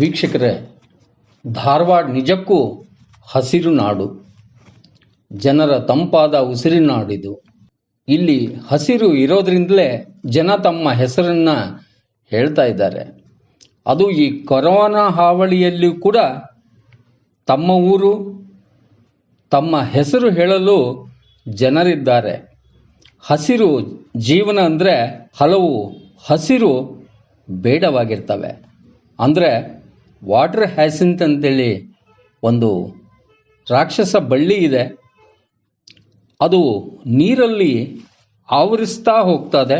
ವೀಕ್ಷಕರೇ, ಧಾರವಾಡ ನಿಜಕ್ಕೂ ಹಸಿರು ನಾಡು, ಜನರ ತಂಪಾದ ಉಸಿರಿನಾಡಿದು. ಇಲ್ಲಿ ಹಸಿರು ಇರೋದ್ರಿಂದಲೇ ಜನ ತಮ್ಮ ಹೆಸರನ್ನು ಹೇಳ್ತಾ ಇದ್ದಾರೆ. ಅದು ಈ ಕೊರೋನಾ ಹಾವಳಿಯಲ್ಲಿಯೂ ಕೂಡ ತಮ್ಮ ಊರು, ತಮ್ಮ ಹೆಸರು ಹೇಳಲು ಜನರಿದ್ದಾರೆ. ಹಸಿರು ಜೀವನ ಅಂದರೆ ಹಲವು ಹಸಿರು ಬೇಡವಾಗಿರ್ತವೆ. ಅಂದರೆ ವಾಟರ್ ಹ್ಯಾಸಿಂತ್ ಅಂತೇಳಿ ಒಂದು ರಾಕ್ಷಸ ಬಳ್ಳಿ ಇದೆ. ಅದು ನೀರಲ್ಲಿ ಆವರಿಸ್ತಾ ಹೋಗ್ತದೆ.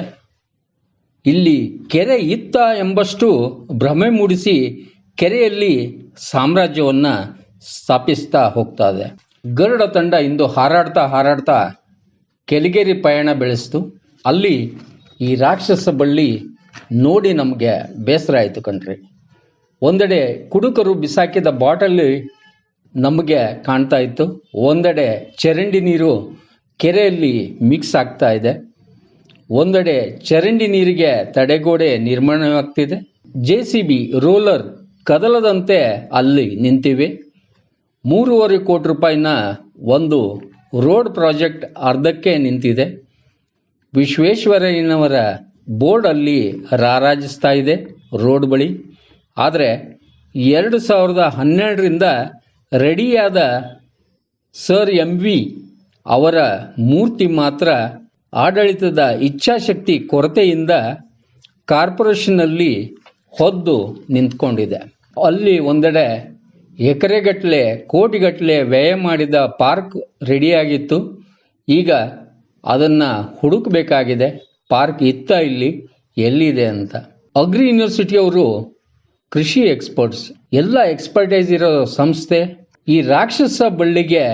ಇಲ್ಲಿ ಕೆರೆ ಇತ್ತ ಎಂಬಷ್ಟು ಭ್ರಮೆ ಮೂಡಿಸಿ ಕೆರೆಯಲ್ಲಿ ಸಾಮ್ರಾಜ್ಯವನ್ನು ಸ್ಥಾಪಿಸ್ತಾ ಹೋಗ್ತದೆ. ಗರುಡ ತಂಡ ಇಂದು ಹಾರಾಡ್ತಾ ಕೆಲಿಗೇರಿ ಪಯಣ ಬೆಳೆಸ್ತು. ಅಲ್ಲಿ ಈ ರಾಕ್ಷಸ ಬಳ್ಳಿ ನೋಡಿ ನಮಗೆ ಬೇಸರ ಆಯಿತು ಕಣ್ರಿ. ಒಂದೆಡೆ ಕುಡುಕರು ಬಿಸಾಕಿದ ಬಾಟಲಿ ನಮಗೆ ಕಾಣ್ತಾ ಇತ್ತು, ಒಂದೆಡೆ ಚರಂಡಿ ನೀರು ಕೆರೆಯಲ್ಲಿ ಮಿಕ್ಸ್ ಆಗ್ತಾ ಇದೆ, ಒಂದೆಡೆ ಚರಂಡಿ ನೀರಿಗೆ ತಡೆಗೋಡೆ ನಿರ್ಮಾಣವಾಗ್ತಿದೆ. JCB ರೋಲರ್ ಕದಲದಂತೆ ಅಲ್ಲಿ ನಿಂತಿವೆ. 3.5 ಕೋಟಿ ರೂಪಾಯಿನ ಒಂದು ರೋಡ್ ಪ್ರಾಜೆಕ್ಟ್ ಅರ್ಧಕ್ಕೆ ನಿಂತಿದೆ. ವಿಶ್ವೇಶ್ವರಯ್ಯನವರ ಬೋರ್ಡ್ ಅಲ್ಲಿ ರಾರಾಜಿಸ್ತಾ ಇದೆ ರೋಡ್ ಬಳಿ. ಆದರೆ 2012ರಿಂದ ರೆಡಿಯಾದ ಸರ್ MV ಅವರ ಮೂರ್ತಿ ಮಾತ್ರ ಆಡಳಿತದ ಇಚ್ಛಾಶಕ್ತಿ ಕೊರತೆಯಿಂದ ಕಾರ್ಪೊರೇಷನ್ನಲ್ಲಿ ಹೊದ್ದು ನಿಂತ್ಕೊಂಡಿದೆ. ಅಲ್ಲಿ ಒಂದೆಡೆ ಎಕರೆಗಟ್ಟಲೆ ಕೋಟಿಗಟ್ಟಲೆ ವ್ಯಯ ಮಾಡಿದ ಪಾರ್ಕ್ ರೆಡಿಯಾಗಿತ್ತು. ಈಗ ಅದನ್ನು ಹುಡುಕಬೇಕಾಗಿದೆ, ಪಾರ್ಕ್ ಇತ್ತ ಇಲ್ಲಿ ಎಲ್ಲಿದೆ ಅಂತ. ಅಗ್ರಿ ಯೂನಿವರ್ಸಿಟಿಯವರು ಕೃಷಿ ಎಕ್ಸ್ಪರ್ಟ್ಸ್, ಎಲ್ಲ ಎಕ್ಸ್ಪರ್ಟೈಸ್ ಇರೋ ಸಂಸ್ಥೆ. ಈ ರಾಕ್ಷಸ ಬಳ್ಳಿಗೆ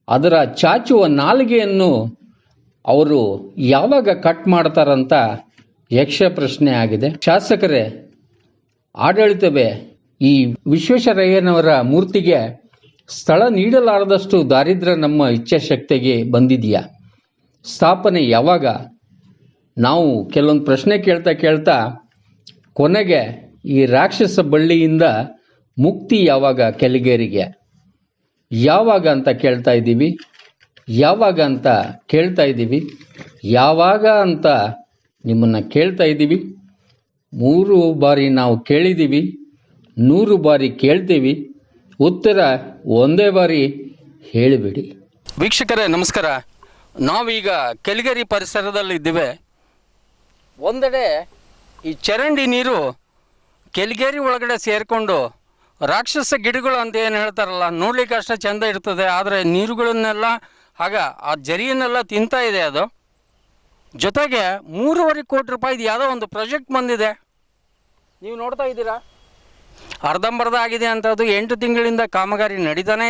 ಅದರ ಚಾಚುವ ನಾಲಿಗೆಯನ್ನು ಅವರು ಯಾವಾಗ ಕಟ್ ಮಾಡ್ತಾರಂತ ಯಕ್ಷ ಪ್ರಶ್ನೆ ಆಗಿದೆ. ಶಾಸಕರೇ, ಆಡಳಿತವೇ ಈ ವಿಶ್ವೇಶ್ವರಯ್ಯನವರ ಮೂರ್ತಿಗೆ ಸ್ಥಳ ನೀಡಲಾರದಷ್ಟು ದಾರಿದ್ರ್ಯ ನಮ್ಮ ಇಚ್ಛಾಶಕ್ತಿಗೆ ಬಂದಿದೆಯಾ? ಸ್ಥಾಪನೆ ಯಾವಾಗ? ನಾವು ಕೆಲವೊಂದು ಪ್ರಶ್ನೆ ಕೇಳ್ತಾ ಕೊನೆಗೆ ಈ ರಾಕ್ಷಸ ಬಳ್ಳಿಯಿಂದ ಮುಕ್ತಿ ಯಾವಾಗ ಕೆಲಿಗೇರಿಗೆ? ಯಾವಾಗ ಅಂತ ಕೇಳ್ತಾ ಇದ್ದೀವಿ, ಯಾವಾಗ ಅಂತ ಕೇಳ್ತಾ ಇದ್ದೀವಿ, ಯಾವಾಗ ಅಂತ ನಿಮ್ಮನ್ನು ಕೇಳ್ತಾ ಇದ್ದೀವಿ. 3 ಬಾರಿ ನಾವು ಕೇಳಿದ್ದೀವಿ, 100 ಬಾರಿ ಕೇಳ್ತೀವಿ, ಉತ್ತರ ಒಂದೇ ಬಾರಿ ಹೇಳಿಬಿಡಿ. ವೀಕ್ಷಕರೇ ನಮಸ್ಕಾರ. ನಾವೀಗ ಕೆಲಿಗೇರಿ ಪರಿಸರದಲ್ಲಿದ್ದೇವೆ. ಒಂದೆಡೆ ಈ ಚರಂಡಿ ನೀರು ಕೆಲಿಗೇರಿ ಒಳಗಡೆ ಸೇರಿಕೊಂಡು ರಾಕ್ಷಸ ಗಿಡಗಳು ಅಂತ ಏನು ಹೇಳ್ತಾರಲ್ಲ, ನೋಡ್ಲಿಕ್ಕೆ ಅಷ್ಟೇ ಚೆಂದ ಇರ್ತದೆ. ಆದರೆ ನೀರುಗಳನ್ನೆಲ್ಲ ಆಗ ಆ ಜರಿಯನ್ನೆಲ್ಲ ತಿಂತಾ ಇದೆ ಅದು. ಜೊತೆಗೆ 3.5 ಕೋಟಿ ರೂಪಾಯಿದು ಯಾವುದೋ ಒಂದು ಪ್ರಾಜೆಕ್ಟ್ ಬಂದಿದೆ, ನೀವು ನೋಡ್ತಾ ಇದ್ದೀರಾ. ಅರ್ಧಂಬರ್ಧ ಆಗಿದೆ ಅಂತ. ಅದು 8 ತಿಂಗಳಿಂದ ಕಾಮಗಾರಿ ನಡೀತಾನೇ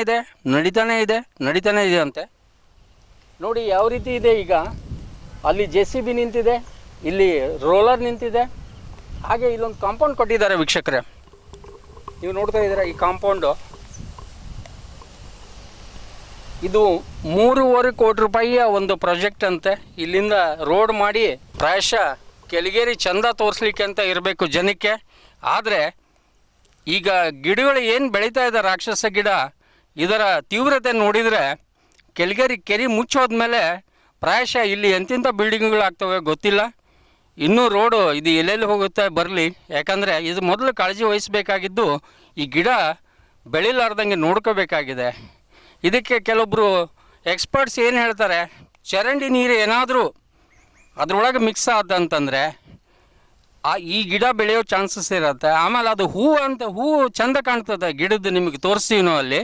ಇದೆ ಅಂತೆ. ನೋಡಿ ಯಾವ ರೀತಿ ಇದೆ. ಈಗ ಅಲ್ಲಿ JCB ನಿಂತಿದೆ, ಇಲ್ಲಿ ರೋಲರ್ ನಿಂತಿದೆ, ಹಾಗೆ ಇಲ್ಲೊಂದು ಕಾಂಪೌಂಡ್ ಕೊಟ್ಟಿದ್ದಾರೆ. ವೀಕ್ಷಕರೇ, ನೀವು ನೋಡ್ತಾ ಇದ್ದೀರಾ ಈ ಕಾಂಪೌಂಡು. ಇದು 3.5 ಕೋಟಿ ರೂಪಾಯಿಯ ಒಂದು ಪ್ರಾಜೆಕ್ಟ್ ಅಂತೆ. ಇಲ್ಲಿಂದ ರೋಡ್ ಮಾಡಿ ಪ್ರಾಯಶಃ ಕೆಲಿಗೇರಿ ಚಂದ ತೋರಿಸ್ಲಿಕ್ಕೆ ಅಂತ ಇರಬೇಕು ಜನಕ್ಕೆ. ಆದರೆ ಈಗ ಗಿಡಗಳು ಏನು ಬೆಳೀತಾ ಇದೆ, ರಾಕ್ಷಸ ಗಿಡ, ಇದರ ತೀವ್ರತೆ ನೋಡಿದರೆ ಕೆಲಿಗೇರಿ ಕೆರೆ ಮುಚ್ಚೋದ್ಮೇಲೆ ಪ್ರಾಯಶಃ ಇಲ್ಲಿ ಎಂತೆಂಥ ಬಿಲ್ಡಿಂಗ್ಗಳಾಗ್ತವೆ ಗೊತ್ತಿಲ್ಲ. ಇನ್ನೂ ರೋಡು ಇದು ಎಲ್ಲೆಲ್ಲಿ ಹೋಗುತ್ತೆ ಬರಲಿ. ಯಾಕಂದರೆ ಇದು ಮೊದಲು ಕಾಳಜಿ ವಹಿಸಬೇಕಾಗಿದ್ದು ಈ ಗಿಡ ಬೆಳಿಲಾರ್ದಂಗೆ ನೋಡ್ಕೋಬೇಕಾಗಿದೆ. ಇದಕ್ಕೆ ಕೆಲವೊಬ್ಬರು ಎಕ್ಸ್ಪರ್ಟ್ಸ್ ಏನು ಹೇಳ್ತಾರೆ, ಚರಂಡಿ ನೀರು ಏನಾದರೂ ಅದರೊಳಗೆ ಮಿಕ್ಸ್ ಆದಂತಂದರೆ ಈ ಗಿಡ ಬೆಳೆಯೋ ಚಾನ್ಸಸ್ ಇರುತ್ತೆ. ಆಮೇಲೆ ಅದು ಹೂವು ಚೆಂದ ಕಾಣ್ತದೆ ಗಿಡದ್ದು, ನಿಮಗೆ ತೋರಿಸ್ತೀವಿ ನಾವು ಅಲ್ಲಿ.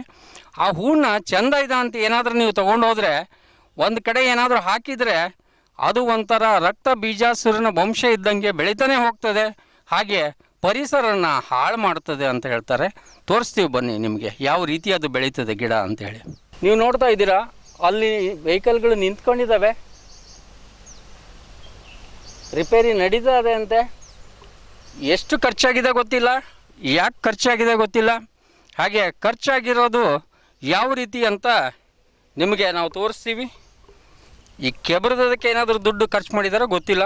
ಆ ಹೂವನ್ನ ಚೆಂದ ಇದೆ ಅಂತ ಏನಾದರೂ ನೀವು ತೊಗೊಂಡೋದ್ರೆ ಒಂದು ಕಡೆ ಏನಾದರೂ ಹಾಕಿದರೆ ಅದು ಒಂಥರ ರಕ್ತ ಬೀಜಾಸುರನ ವಂಶ ಇದ್ದಂಗೆ ಬೆಳೀತಾನೆ ಹೋಗ್ತದೆ, ಹಾಗೆ ಪರಿಸರನ ಹಾಳು ಮಾಡ್ತದೆ ಅಂತ ಹೇಳ್ತಾರೆ. ತೋರಿಸ್ತೀವಿ ಬನ್ನಿ ನಿಮಗೆ ಯಾವ ರೀತಿ ಅದು ಬೆಳೀತದೆ ಗಿಡ ಅಂಥೇಳಿ. ನೀವು ನೋಡ್ತಾ ಇದ್ದೀರಾ ಅಲ್ಲಿ ವೆಹಿಕಲ್ಗಳು ನಿಂತ್ಕೊಂಡಿದ್ದಾವೆ, ರಿಪೇರಿ ನಡೀತಾ ಇದೆ ಅಂತೆ. ಎಷ್ಟು ಖರ್ಚಾಗಿದೆ ಗೊತ್ತಿಲ್ಲ, ಯಾಕೆ ಖರ್ಚಾಗಿದೆ ಗೊತ್ತಿಲ್ಲ. ಹಾಗೆ ಖರ್ಚಾಗಿರೋದು ಯಾವ ರೀತಿ ಅಂತ ನಿಮಗೆ ನಾವು ತೋರಿಸ್ತೀವಿ. ಈ ಕೆಬರದಕ್ಕೆ ಏನಾದರೂ ದುಡ್ಡು ಖರ್ಚು ಮಾಡಿದಾರೋ ಗೊತ್ತಿಲ್ಲ.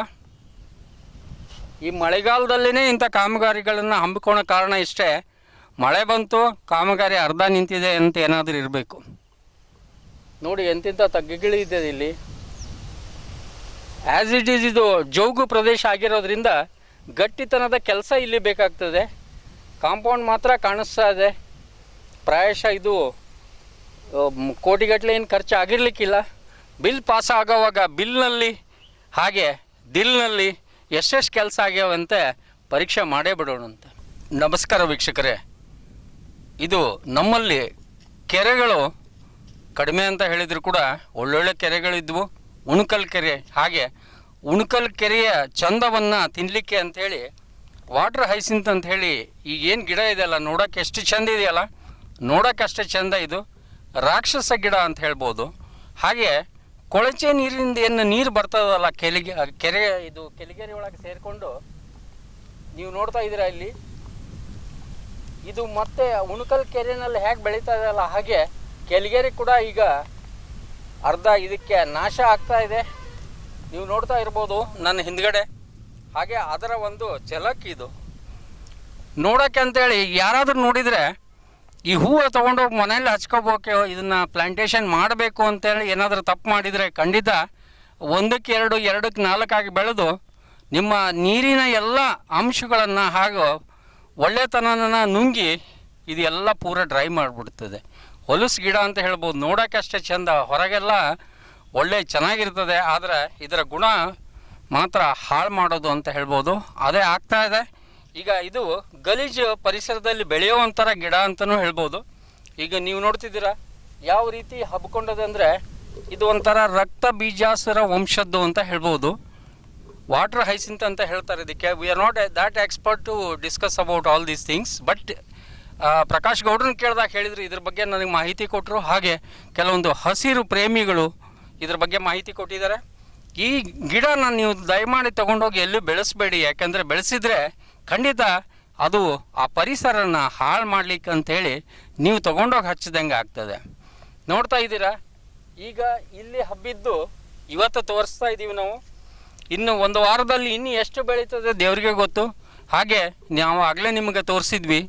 ಈ ಮಳೆಗಾಲದಲ್ಲೇ ಇಂಥ ಕಾಮಗಾರಿಗಳನ್ನು ಹಮ್ಮಿಕೊಳ್ಳೋ ಕಾರಣ ಇಷ್ಟೇ. ಮಳೆ ಬಂತು ಕಾಮಗಾರಿ ಅರ್ಧ ನಿಂತಿದೆ ಅಂತ ಏನಾದರೂ ಇರಬೇಕು. ನೋಡಿ ಎಂತೆಂಥ ತಗ್ಗುಗಳಿದೆ ಇಲ್ಲಿ. ಆ್ಯಸ್ ಇಟ್ ಈಸ್ ಇದು ಜೌಗು ಪ್ರದೇಶ ಆಗಿರೋದ್ರಿಂದ ಗಟ್ಟಿತನದ ಕೆಲಸ ಇಲ್ಲಿ ಬೇಕಾಗ್ತದೆ. ಕಾಂಪೌಂಡ್ ಮಾತ್ರ ಕಾಣಿಸ್ತಾ ಇದೆ. ಪ್ರಾಯಶಃ ಇದು ಕೋಟಿಗಟ್ಟಲೆ ಏನು ಖರ್ಚು ಆಗಿರಲಿಕ್ಕಿಲ್ಲ. ಬಿಲ್ ಪಾಸ್ ಆಗೋವಾಗ ಬಿಲ್ನಲ್ಲಿ ಹಾಗೆ ದಿಲ್ನಲ್ಲಿ ಎಷ್ಟೆಷ್ಟು ಕೆಲಸ ಆಗ್ಯಾವಂತೆ ಪರೀಕ್ಷೆ ಮಾಡೇ ಬಿಡೋಣಂತೆ. ನಮಸ್ಕಾರ ವೀಕ್ಷಕರೇ, ಇದು ನಮ್ಮಲ್ಲಿ ಕೆರೆಗಳು ಕಡಿಮೆ ಅಂತ ಹೇಳಿದ್ರು ಕೂಡ ಒಳ್ಳೊಳ್ಳೆ ಕೆರೆಗಳಿದ್ವು. ಉಣಕಲ್ ಕೆರೆ, ಹಾಗೆ ಉಣಕಲ್ ಕೆರೆಯ ಚಂದವನ್ನು ತಿನ್ನಲಿಕ್ಕೆ ಅಂಥೇಳಿ ವಾಟರ್ ಹೈಸಿಂತ್ ಅಂತ ಹೇಳಿ ಈಗೇನು ಗಿಡ ಇದೆಯಲ್ಲ ನೋಡೋಕ್ಕೆ ಎಷ್ಟು ಚೆಂದ ಇದೆಯಲ್ಲ, ನೋಡೋಕ್ಕೆ ಅಷ್ಟೇ ಚೆಂದ. ಇದು ರಾಕ್ಷಸ ಗಿಡ ಅಂತ ಹೇಳ್ಬೋದು. ಹಾಗೆ ಕೊಳಚೆ ನೀರಿಂದ ಏನು ನೀರು ಬರ್ತದಲ್ಲ ಕೆರೆ, ಇದು ಕೆಲಿಗೆರೆ ಒಳಗೆ ಸೇರಿಕೊಂಡು ನೀವು ನೋಡ್ತಾ ಇದ್ದೀರಾ ಇಲ್ಲಿ. ಇದು ಮತ್ತೆ ಉಣಕಲ್ ಕೆರೆಯಲ್ಲಿ ಹೇಗೆ ಬೆಳೀತಾ ಇದೆಯಲ್ಲ ಹಾಗೆ ಕೆಲಿಗೆರೆ ಕೂಡ ಈಗ ಅರ್ಧ ಇದಕ್ಕೆ ನಾಶ ಆಗ್ತಾ ಇದೆ. ನೀವು ನೋಡ್ತಾ ಇರ್ಬೋದು ನನ್ನ ಹಿಂದ್ಗಡೆ. ಹಾಗೆ ಅದರ ಒಂದು ಝಲಕ್ ಇದು ನೋಡೋಕ್ಕೆ ಅಂತೇಳಿ ಯಾರಾದರೂ ನೋಡಿದರೆ ಈ ಹೂವು ತೊಗೊಂಡೋಗಿ ಮನೆಯಲ್ಲಿ ಹಚ್ಕೋಬೋಕೆ, ಇದನ್ನು ಪ್ಲಾಂಟೇಶನ್ ಮಾಡಬೇಕು ಅಂತೇಳಿ ಏನಾದರೂ ತಪ್ಪು ಮಾಡಿದರೆ ಖಂಡಿತ 1ಕ್ಕೆ 2, 2ಕ್ಕೆ 4 ಆಗಿ ಬೆಳೆದು ನಿಮ್ಮ ನೀರಿನ ಎಲ್ಲ ಅಂಶಗಳನ್ನು ಹಾಗೂ ಒಳ್ಳೆತನನ ನುಂಗಿ ಇದೆಲ್ಲ ಪೂರ ಡ್ರೈ ಮಾಡಿಬಿಡ್ತದೆ. ಹೊಲಸು ಗಿಡ ಅಂತ ಹೇಳ್ಬೋದು. ನೋಡೋಕ್ಕೆ ಅಷ್ಟೇ ಚೆಂದ, ಹೊರಗೆಲ್ಲ ಒಳ್ಳೆ ಚೆನ್ನಾಗಿರ್ತದೆ, ಆದರೆ ಇದರ ಗುಣ ಮಾತ್ರ ಹಾಳು ಮಾಡೋದು ಅಂತ ಹೇಳ್ಬೋದು. ಅದೇ ಆಗ್ತಾ ಇದೆ ಈಗ. ಇದು ಗಲೀಜು ಪರಿಸರದಲ್ಲಿ ಬೆಳೆಯುವಂಥರ ಗಿಡ ಅಂತಲೂ ಹೇಳ್ಬೋದು. ಈಗ ನೀವು ನೋಡ್ತಿದ್ದೀರಾ ಯಾವ ರೀತಿ ಹಬ್ಕೊಂಡದೆ ಅಂದರೆ ಇದು ಒಂಥರ ರಕ್ತ ಬೀಜಾಸುರ ವಂಶದ್ದು ಅಂತ ಹೇಳ್ಬೋದು. ವಾಟರ್ ಹೈಸಿಂತ್ ಅಂತ ಹೇಳ್ತಾರೆ ಇದಕ್ಕೆ. We are not that expert to discuss about all these things, but Prakash ಗೌಡ್ರನ್ನ ಕೇಳಿದಾಗ ಹೇಳಿದ್ರು, ಇದ್ರ ಬಗ್ಗೆ ನನಗೆ ಮಾಹಿತಿ ಕೊಟ್ಟರು. ಹಾಗೆ ಕೆಲವೊಂದು ಹಸಿರು ಪ್ರೇಮಿಗಳು ಇದ್ರ ಬಗ್ಗೆ ಮಾಹಿತಿ ಕೊಟ್ಟಿದ್ದಾರೆ. ಈ ಗಿಡನ ನೀವು ದಯಮಾಡಿ ತೊಗೊಂಡೋಗಿ ಎಲ್ಲೂ ಬೆಳೆಸಬೇಡಿ, ಯಾಕೆಂದರೆ ಬೆಳೆಸಿದರೆ ಖಂಡಿತ ಅದು ಆ ಪರಿಸರನ ಹಾಳು ಮಾಡ್ಲಿಕ್ಕೆ ಅಂಥೇಳಿ ನೀವು ತೊಗೊಂಡೋಗಿ ಹಚ್ಚಿದಂಗೆ ಆಗ್ತದೆ. ನೋಡ್ತಾ ಇದ್ದೀರಾ ಈಗ ಇಲ್ಲಿ ಹಬ್ಬಿದ್ದು ಇವತ್ತು ತೋರಿಸ್ತಾ ಇದ್ದೀವಿ ನಾವು. ಇನ್ನು ಒಂದು ವಾರದಲ್ಲಿ ಇನ್ನು ಎಷ್ಟು ಬೆಳೀತದೆ ದೇವರಿಗೆ ಗೊತ್ತು. ಹಾಗೆ ನಾವು ಆಗಲೇ ನಿಮಗೆ ತೋರಿಸಿದ್ವಿ,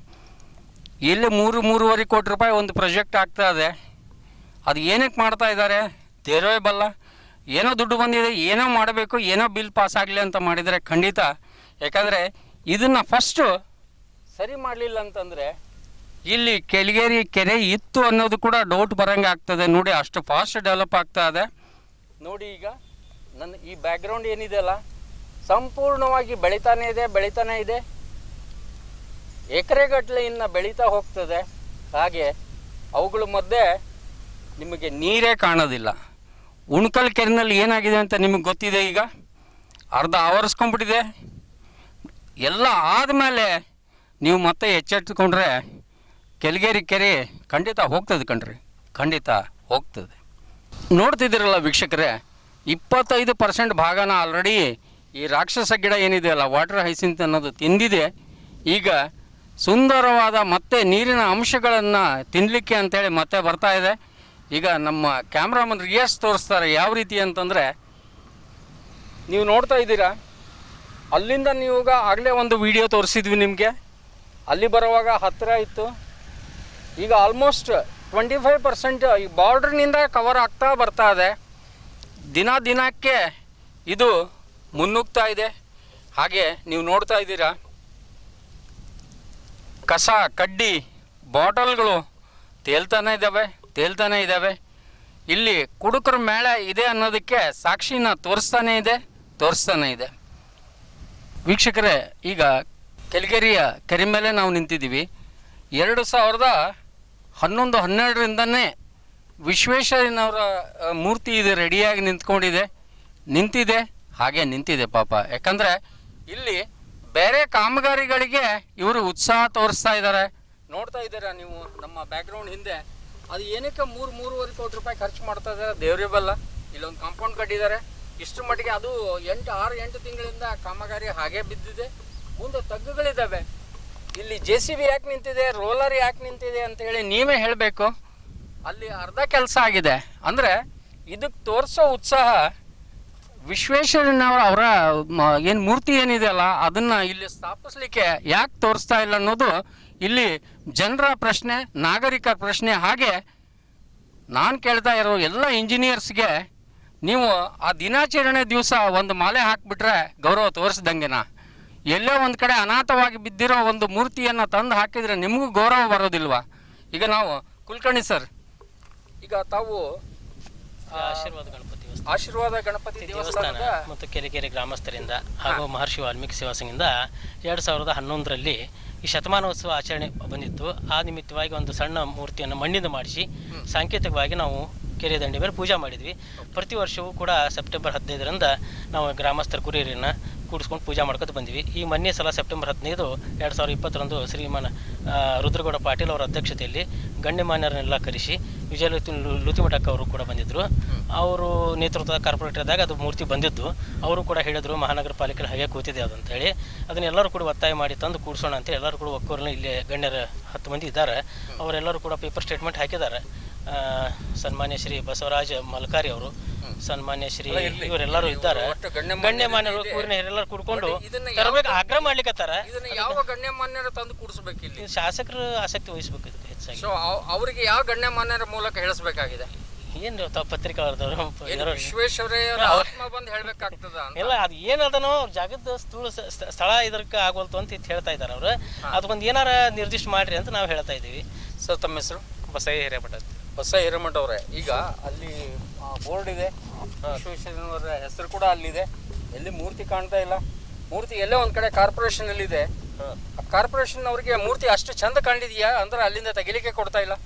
ಇಲ್ಲಿ 3-3.5 ಕೋಟಿ ರೂಪಾಯಿ ಒಂದು ಪ್ರಾಜೆಕ್ಟ್ ಆಗ್ತಾ ಇದೆ. ಅದು ಏನಕ್ಕೆ ಮಾಡ್ತಾ ಇದ್ದಾರೆ ದೇವರೇ ಬಲ್ಲ. ಏನೋ ದುಡ್ಡು ಬಂದಿದೆ, ಏನೋ ಮಾಡಬೇಕು, ಏನೋ ಬಿಲ್ ಪಾಸ್ ಆಗಲಿ ಅಂತ ಮಾಡಿದರೆ ಖಂಡಿತ. ಯಾಕಂದರೆ ಇದನ್ನು ಫಸ್ಟು ಸರಿ ಮಾಡಲಿಲ್ಲ ಅಂತಂದರೆ ಇಲ್ಲಿ ಕೆಲಿಗೇರಿ ಕೆರೆ ಇತ್ತು ಅನ್ನೋದು ಕೂಡ ಡೌಟ್ ಬರೋಂಗೆ ಆಗ್ತದೆ. ನೋಡಿ ಅಷ್ಟು ಫಾಸ್ಟ್ ಡೆವಲಪ್ ಆಗ್ತಾ ಇದೆ. ನೋಡಿ ಈಗ ನನ್ನ ಈ ಬ್ಯಾಕ್ಗ್ರೌಂಡ್ ಏನಿದೆ ಅಲ್ಲ ಸಂಪೂರ್ಣವಾಗಿ ಬೆಳೀತಾನೆ ಇದೆ. ಎಕರೆಗಟ್ಟಲೆ ಇನ್ನು ಬೆಳೀತಾ ಹೋಗ್ತದೆ. ಹಾಗೆ ಅವುಗಳ ಮಧ್ಯೆ ನಿಮಗೆ ನೀರೇ ಕಾಣೋದಿಲ್ಲ. ಉಣಕಲ್ ಕೆರೆನಲ್ಲಿ ಏನಾಗಿದೆ ಅಂತ ನಿಮಗೆ ಗೊತ್ತಿದೆ. ಈಗ ಅರ್ಧ ಆವರಿಸ್ಕೊಂಡ್ಬಿಟ್ಟಿದೆ. ಎಲ್ಲ ಆದಮೇಲೆ ನೀವು ಮತ್ತೆ ಎಚ್ಚೆತ್ತುಕೊಂಡ್ರೆ ಕೆಲಿಗೇರಿ ಕೆರೆ ಖಂಡಿತ ಹೋಗ್ತದೆ ಕಣ್ರಿ, ಖಂಡಿತ ಹೋಗ್ತದೆ. ನೋಡ್ತಿದ್ದೀರಲ್ಲ ವೀಕ್ಷಕರೇ, 25% ಭಾಗನ ಆಲ್ರೆಡಿ ಈ ರಾಕ್ಷಸ ಗಿಡ ಏನಿದೆಯಲ್ಲ ವಾಟರ್ ಹೈಸಿಂತ್ ಅನ್ನೋದು ತಿಂದಿದೆ. ಈಗ ಸುಂದರವಾದ ಮತ್ತೆ ನೀರಿನ ಅಂಶಗಳನ್ನು ತಿನ್ನಲಿಕ್ಕೆ ಅಂತೇಳಿ ಮತ್ತೆ ಬರ್ತಾ ಇದೆ. ಈಗ ನಮ್ಮ ಕ್ಯಾಮ್ರಾಮನ್ ರಿಯಾಸ್ ತೋರಿಸ್ತಾರೆ ಯಾವ ರೀತಿ ಅಂತಂದರೆ, ನೀವು ನೋಡ್ತಾ ಇದ್ದೀರಾ ಅಲ್ಲಿಂದ ನೀವು ಆಗಲೇ ಒಂದು ವಿಡಿಯೋ ತೋರಿಸಿದ್ವಿ ನಿಮಗೆ. ಅಲ್ಲಿ ಬರುವಾಗ ಹತ್ತಿರ ಇತ್ತು, ಈಗ ಆಲ್ಮೋಸ್ಟ್ 25% ಈ ಬಾರ್ಡ್ರ್ನಿಂದ ಕವರ್ ಆಗ್ತಾ ಬರ್ತಾ ಇದೆ. ದಿನಕ್ಕೆ ಇದು ಮುನ್ನುಗ್ತಾ ಇದೆ. ಹಾಗೆ ನೀವು ನೋಡ್ತಾ ಇದ್ದೀರಾ ಕಸ ಕಡ್ಡಿ ಬಾಟಲ್ಗಳು ತೇಲ್ತಾನೆ ಇದ್ದಾವೆ. ಇಲ್ಲಿ ಕುಡುಕರ ಮೇಳ ಇದೆ ಅನ್ನೋದಕ್ಕೆ ಸಾಕ್ಷಿನ ತೋರಿಸ್ತಾನೆ ಇದೆ. ವೀಕ್ಷಕರೇ, ಈಗ ಕೆಲಿಗೆರೆಯ ಕೆರೆ ಮೇಲೆ ನಾವು ನಿಂತಿದ್ದೀವಿ. 2011-12ರಿಂದನೇ ವಿಶ್ವೇಶ್ವರಯ್ಯನವರ ಮೂರ್ತಿ ಇದು ರೆಡಿಯಾಗಿ ನಿಂತಿದೆ ಪಾಪ. ಯಾಕಂದರೆ ಇಲ್ಲಿ ಬೇರೆ ಕಾಮಗಾರಿಗಳಿಗೆ ಇವರು ಉತ್ಸಾಹ ತೋರಿಸ್ತಾ ಇದ್ದಾರೆ. ನೋಡ್ತಾ ಇದ್ದೀರಾ ನೀವು ನಮ್ಮ ಬ್ಯಾಕ್ಗ್ರೌಂಡ್ ಹಿಂದೆ. ಅದು ಏನಕ್ಕೆ 3-3.5 ಕೋಟಿ ರೂಪಾಯಿ ಖರ್ಚು ಮಾಡ್ತಾ ಇದ್ದಾರೆ ದೇವ್ರಿಗೆ ಬಲ್ಲ. ಇಲ್ಲೊಂದು ಕಾಂಪೌಂಡ್ ಕಟ್ಟಿದ್ದಾರೆ. ಇಷ್ಟು ಮಟ್ಟಿಗೆ ಅದು 6-8 ತಿಂಗಳಿಂದ ಕಾಮಗಾರಿ ಹಾಗೆ ಬಿದ್ದಿದೆ. ಮುಂದೆ ತಗ್ಗುಗಳಿದ್ದಾವೆ. ಇಲ್ಲಿ JCB ಯಾಕೆ ನಿಂತಿದೆ, ರೋಲರ್ ಯಾಕೆ ನಿಂತಿದೆ ಅಂತೇಳಿ ನೀವೇ ಹೇಳಬೇಕು. ಅಲ್ಲಿ ಅರ್ಧ ಕೆಲಸ ಆಗಿದೆ. ಅಂದರೆ ಇದಕ್ಕೆ ತೋರಿಸೋ ಉತ್ಸಾಹ ವಿಶ್ವೇಶ್ವರಯ್ಯನವರ ಏನು ಮೂರ್ತಿ ಏನಿದೆ ಅಲ್ಲ ಅದನ್ನು ಇಲ್ಲಿ ಸ್ಥಾಪಿಸ್ಲಿಕ್ಕೆ ಯಾಕೆ ತೋರಿಸ್ತಾ ಇಲ್ಲ ಅನ್ನೋದು ಇಲ್ಲಿ ಜನರ ಪ್ರಶ್ನೆ, ನಾಗರಿಕರ ಪ್ರಶ್ನೆ, ಹಾಗೆ ನಾನು ಕೇಳ್ತಾ ಇರೋ ಎಲ್ಲ ಇಂಜಿನಿಯರ್ಸ್ಗೆ ನೀವು ಆ ದಿನಾಚರಣೆ ದಿವಸ ಒಂದು ಮಾಲೆ ಹಾಕಿಬಿಟ್ರೆ ಗೌರವ ತೋರಿಸ್ದಂಗೆನಾ? ಎಲ್ಲೋ ಒಂದು ಕಡೆ ಅನಾಥವಾಗಿ ಬಿದ್ದಿರೋ ಒಂದು ಮೂರ್ತಿಯನ್ನು ತಂದು ಹಾಕಿದರೆ ನಿಮಗೂ ಗೌರವ ಬರೋದಿಲ್ವಾ? ಈಗ ನಾವು ಕುಲಕರ್ಣಿ ಸರ್, ಈಗ ತಾವು ಆಶೀರ್ವಾದ ಗಣಪತಿ ದೇವಸ್ಥಾನ ಮತ್ತು ಕೆರೆಕೆರೆ ಗ್ರಾಮಸ್ಥರಿಂದ ಹಾಗೂ ಮಹರ್ಷಿ ವಾಲ್ಮೀಕಿ ಸೇವಾ ಸಂಘದಿಂದ 2011ರಲ್ಲಿ ಈ ಶತಮಾನೋತ್ಸವ ಆಚರಣೆ ಬಂದಿತ್ತು. ಆ ನಿಮಿತ್ತವಾಗಿ ಒಂದು ಸಣ್ಣ ಮೂರ್ತಿಯನ್ನು ಮಣ್ಣಿಂದ ಮಾಡಿಸಿ ಸಾಂಕೇತಿಕವಾಗಿ ನಾವು ಕೆರೆ ದಂಡೆ ಮೇಲೆ ಪೂಜೆ ಮಾಡಿದ್ವಿ. ಪ್ರತಿ ವರ್ಷವೂ ಕೂಡ ಸೆಪ್ಟೆಂಬರ್ 15ರಿಂದ ನಾವು ಗ್ರಾಮಸ್ಥರ ಕುರಿಯರನ್ನು ಕೂಡಿಸ್ಕೊಂಡು ಪೂಜೆ ಮಾಡ್ಕೊತ ಬಂದ್ವಿ. ಈ ಮೊನ್ನೆ ಸಲ ಸೆಪ್ಟೆಂಬರ್ 15, 2020ರಂದು ಶ್ರೀಮಾನ್ ರುದ್ರಗೌಡ ಪಾಟೀಲ್ ಅವರ ಅಧ್ಯಕ್ಷತೆಯಲ್ಲಿ ಗಣ್ಯಮಾನ್ಯರನ್ನೆಲ್ಲ ಕರೆಸಿ ವಿಜಯ ಲುತಿಮಠಕ್ಕ ಅವರು ಕೂಡ ಬಂದಿದ್ದರು. ಅವರು ನೇತೃತ್ವದ ಕಾರ್ಪೊರೇಟರ್ದಾಗ ಅದು ಮೂರ್ತಿ ಬಂದಿದ್ದು. ಅವರು ಕೂಡ ಹೇಳಿದರು ಮಹಾನಗರ ಪಾಲಿಕೆ ಹಾಗೆ ಕೂತಿದೆ ಅದು ಅಂತೇಳಿ. ಅದನ್ನೆಲ್ಲರೂ ಕೂಡ ಒತ್ತಾಯ ಮಾಡಿ ತಂದು ಕೂಡಿಸೋಣ ಅಂತ ಎಲ್ಲರೂ ಕೂಡ ಒಕ್ಕೂರಲ್ಲಿ ಇಲ್ಲಿ ಗಣ್ಯರ 10 ಮಂದಿ ಇದ್ದಾರೆ. ಅವರೆಲ್ಲರೂ ಕೂಡ ಪೇಪರ್ ಸ್ಟೇಟ್ಮೆಂಟ್ ಹಾಕಿದ್ದಾರೆ. ಸನ್ಮಾನ್ಯ ಶ್ರೀ ಬಸವರಾಜ ಮಲ್ಕಾರಿ ಅವರು, ಸನ್ಮಾನ್ಯ ಶ್ರೀ ಇವರೆಲ್ಲರೂ ಇದ್ದಾರೆ. ಗಣ್ಯಮಾನ್ಯರು ಊರಿನ ಹಿರಿಯರೆಲ್ಲರೂ ಕೂಡ್ಕೊಂಡು ತರಬೇಕು ಆಗ್ರಹ ಮಾಡ್ಲಿಕ್ಕತ್ತಾರ. ಯಾವ ಗಣ್ಯಮಾನ್ಯರ ತಂದು ಕೂಡಿಸ್ಬೇಕು? ಇಲ್ಲಿ ಶಾಸಕರು ಆಸಕ್ತಿ ವಹಿಸ್ಬೇಕು ಇದಕ್ಕೆ ಹೆಚ್ಚಾಗಿ. ಅವರಿಗೆ ಯಾವ ಗಣ್ಯಮಾನ್ಯರ ಮೂಲಕ ಹೇಳಿಸ್ಬೇಕಾಗಿದೆ? ಏನು ತಾವು ಪತ್ರಿಕಾದವರು ಬಂದು ಹೇಳ್ಬೇಕಾಗ್ತದ? ಇಲ್ಲ, ಅದು ಏನದನೋ ಜಾಗದ ಸ್ಥಳ ಇದಕ್ಕೆ ಆಗೋಲ್ತು ಅಂತ ಹೇಳ್ತಾ ಇದ್ದಾರೆ ಅವರು. ಅದಕ್ಕೊಂದು ಏನಾರ ನಿರ್ದಿಷ್ಟ ಮಾಡ್ರಿ ಅಂತ ನಾವು ಹೇಳ್ತಾ ಇದ್ದೀವಿ. ಸರ್, ತಮ್ಮ ಹೆಸರು? ಬಸಯ್ಯ ಹಿರೇಮಠ. ಬಸಯ್ಯ ಹಿರೇಮಠ ಅವರೇ, ಈಗ ಅಲ್ಲಿ ಬೋರ್ಡ್ ಇದೆ, ವಿಶ್ವೇಶ್ವರಯ್ಯನವರ ಹೆಸರು ಕೂಡ ಅಲ್ಲಿದೆ, ಎಲ್ಲಿ ಮೂರ್ತಿ ಕಾಣ್ತಾ ಇಲ್ಲ. ಮೂರ್ತಿ ಎಲ್ಲೇ ಒಂದ್ ಕಡೆ ಕಾರ್ಪೊರೇಷನ್ ಅಲ್ಲಿ ಇದೆ. ಕಾರ್ಪೊರೇಷನ್ ಅವರಿಗೆ ಮೂರ್ತಿ ಅಷ್ಟು ಚಂದ ಕಂಡಿದ್ಯಾ ಅಂದ್ರೆ ಅಲ್ಲಿಂದ ತೆಗಿಲಿಕ್ಕೆ ಕೊಡ್ತಾ ಇಲ್ಲ.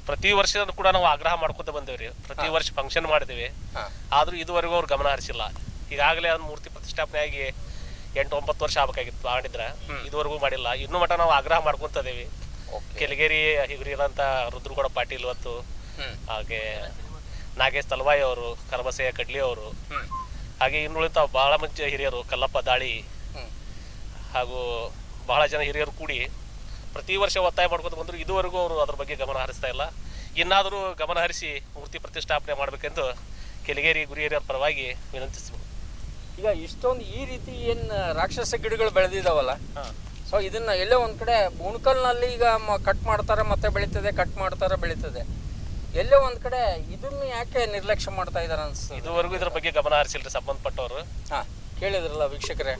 ಪ್ರತಿ ವರ್ಷದ ಕೂಡ ನಾವು ಆಗ್ರಹ ಮಾಡ್ಕೊತ ಬಂದೇವ್ರಿ. ಪ್ರತಿ ವರ್ಷ ಫಂಕ್ಷನ್ ಮಾಡಿದೇವಿ, ಆದ್ರೂ ಇದುವರೆಗೂ ಅವ್ರು ಗಮನ ಹರಿಸಿಲ್ಲ. ಈಗಾಗಲೇ ಅದು ಮೂರ್ತಿ ಪ್ರತಿಷ್ಠಾಪನೆ ಆಗಿ 8-9 ವರ್ಷ ಆಗ್ಬೇಕಾಗಿತ್ತು ಮಾಡಿದ್ರ, ಇದುವರೆಗೂ ಮಾಡಿಲ್ಲ. ಇನ್ನೂ ಮಟ್ಟ ನಾವು ಆಗ್ರಹ ಮಾಡ್ಕೊಂತದೇವಿ. ಕೆಳಗೇರಿ ಹಿರಿಯರಂತ ರುದ್ರಗೌಡ ಪಾಟೀಲ್ ಮತ್ತು ಹಾಗೆ ನಾಗೇಶ್ ತಲವಾಯಿ ಅವರು, ಕರಬಸಯ್ಯ ಕಡ್ಲಿ ಅವರು, ಹಾಗೆ ಇನ್ನುಳಿತ ಬಹಳ ಮಂದಿ ಹಿರಿಯರು, ಕಲ್ಲಪ್ಪ ದಾಳಿ ಹಾಗೂ ಬಹಳ ಜನ ಹಿರಿಯರು ಕೂಡಿ ಪ್ರತಿ ವರ್ಷ ಒತ್ತಾಯ ಮಾಡ್ಕೊತ ಬಂದ್ರು. ಇದುವರೆಗೂ ಅವರು ಅದ್ರ ಬಗ್ಗೆ ಗಮನ ಹರಿಸ್ತಾ ಇಲ್ಲ. ಇನ್ನಾದರೂ ಗಮನ ಹರಿಸಿ ಮೂರ್ತಿ ಪ್ರತಿಷ್ಠಾಪನೆ ಮಾಡ್ಬೇಕೆಂದು ಕೆಳಗೇರಿ ಗುರಿ ಹಿರಿಯರ ಪರವಾಗಿ ವಿನಂತಿಸಬಹುದು. ಈಗ ಇಷ್ಟೊಂದು ಈ ರೀತಿ ಏನ್ ರಾಕ್ಷಸ ಗಿಡಗಳು ಬೆಳೆದಿದಾವಲ್ಲ, ಸೊ ಇದನ್ನ ಎಲ್ಲೇ ಒಂದ್ ಕಡೆ ಉಣ್ಕಲ್ನಲ್ಲಿ ಈಗ ಕಟ್ ಮಾಡ್ತಾರೆ ಮತ್ತೆ ಬೆಳೀತದೆ, ಕಟ್ ಮಾಡ್ತಾರೆ ಬೆಳೀತದೆ. ಎಲ್ಲೇ ಒಂದ್ ಕಡೆ ಇದನ್ನು ಯಾಕೆ ನಿರ್ಲಕ್ಷ್ಯ ಮಾಡ್ತಾ ಇದಾರೆ ಅನ್ಸುತ್ತೆ? ಇದುವರೆಗೂ ಇದ್ರ ಬಗ್ಗೆ ಗಮನ ಹರಿಸಿಲ್ರಿ ಸಂಬಂಧಪಟ್ಟವರು. ಕೇಳಿದ್ರಲ್ಲ ವೀಕ್ಷಕರೇ,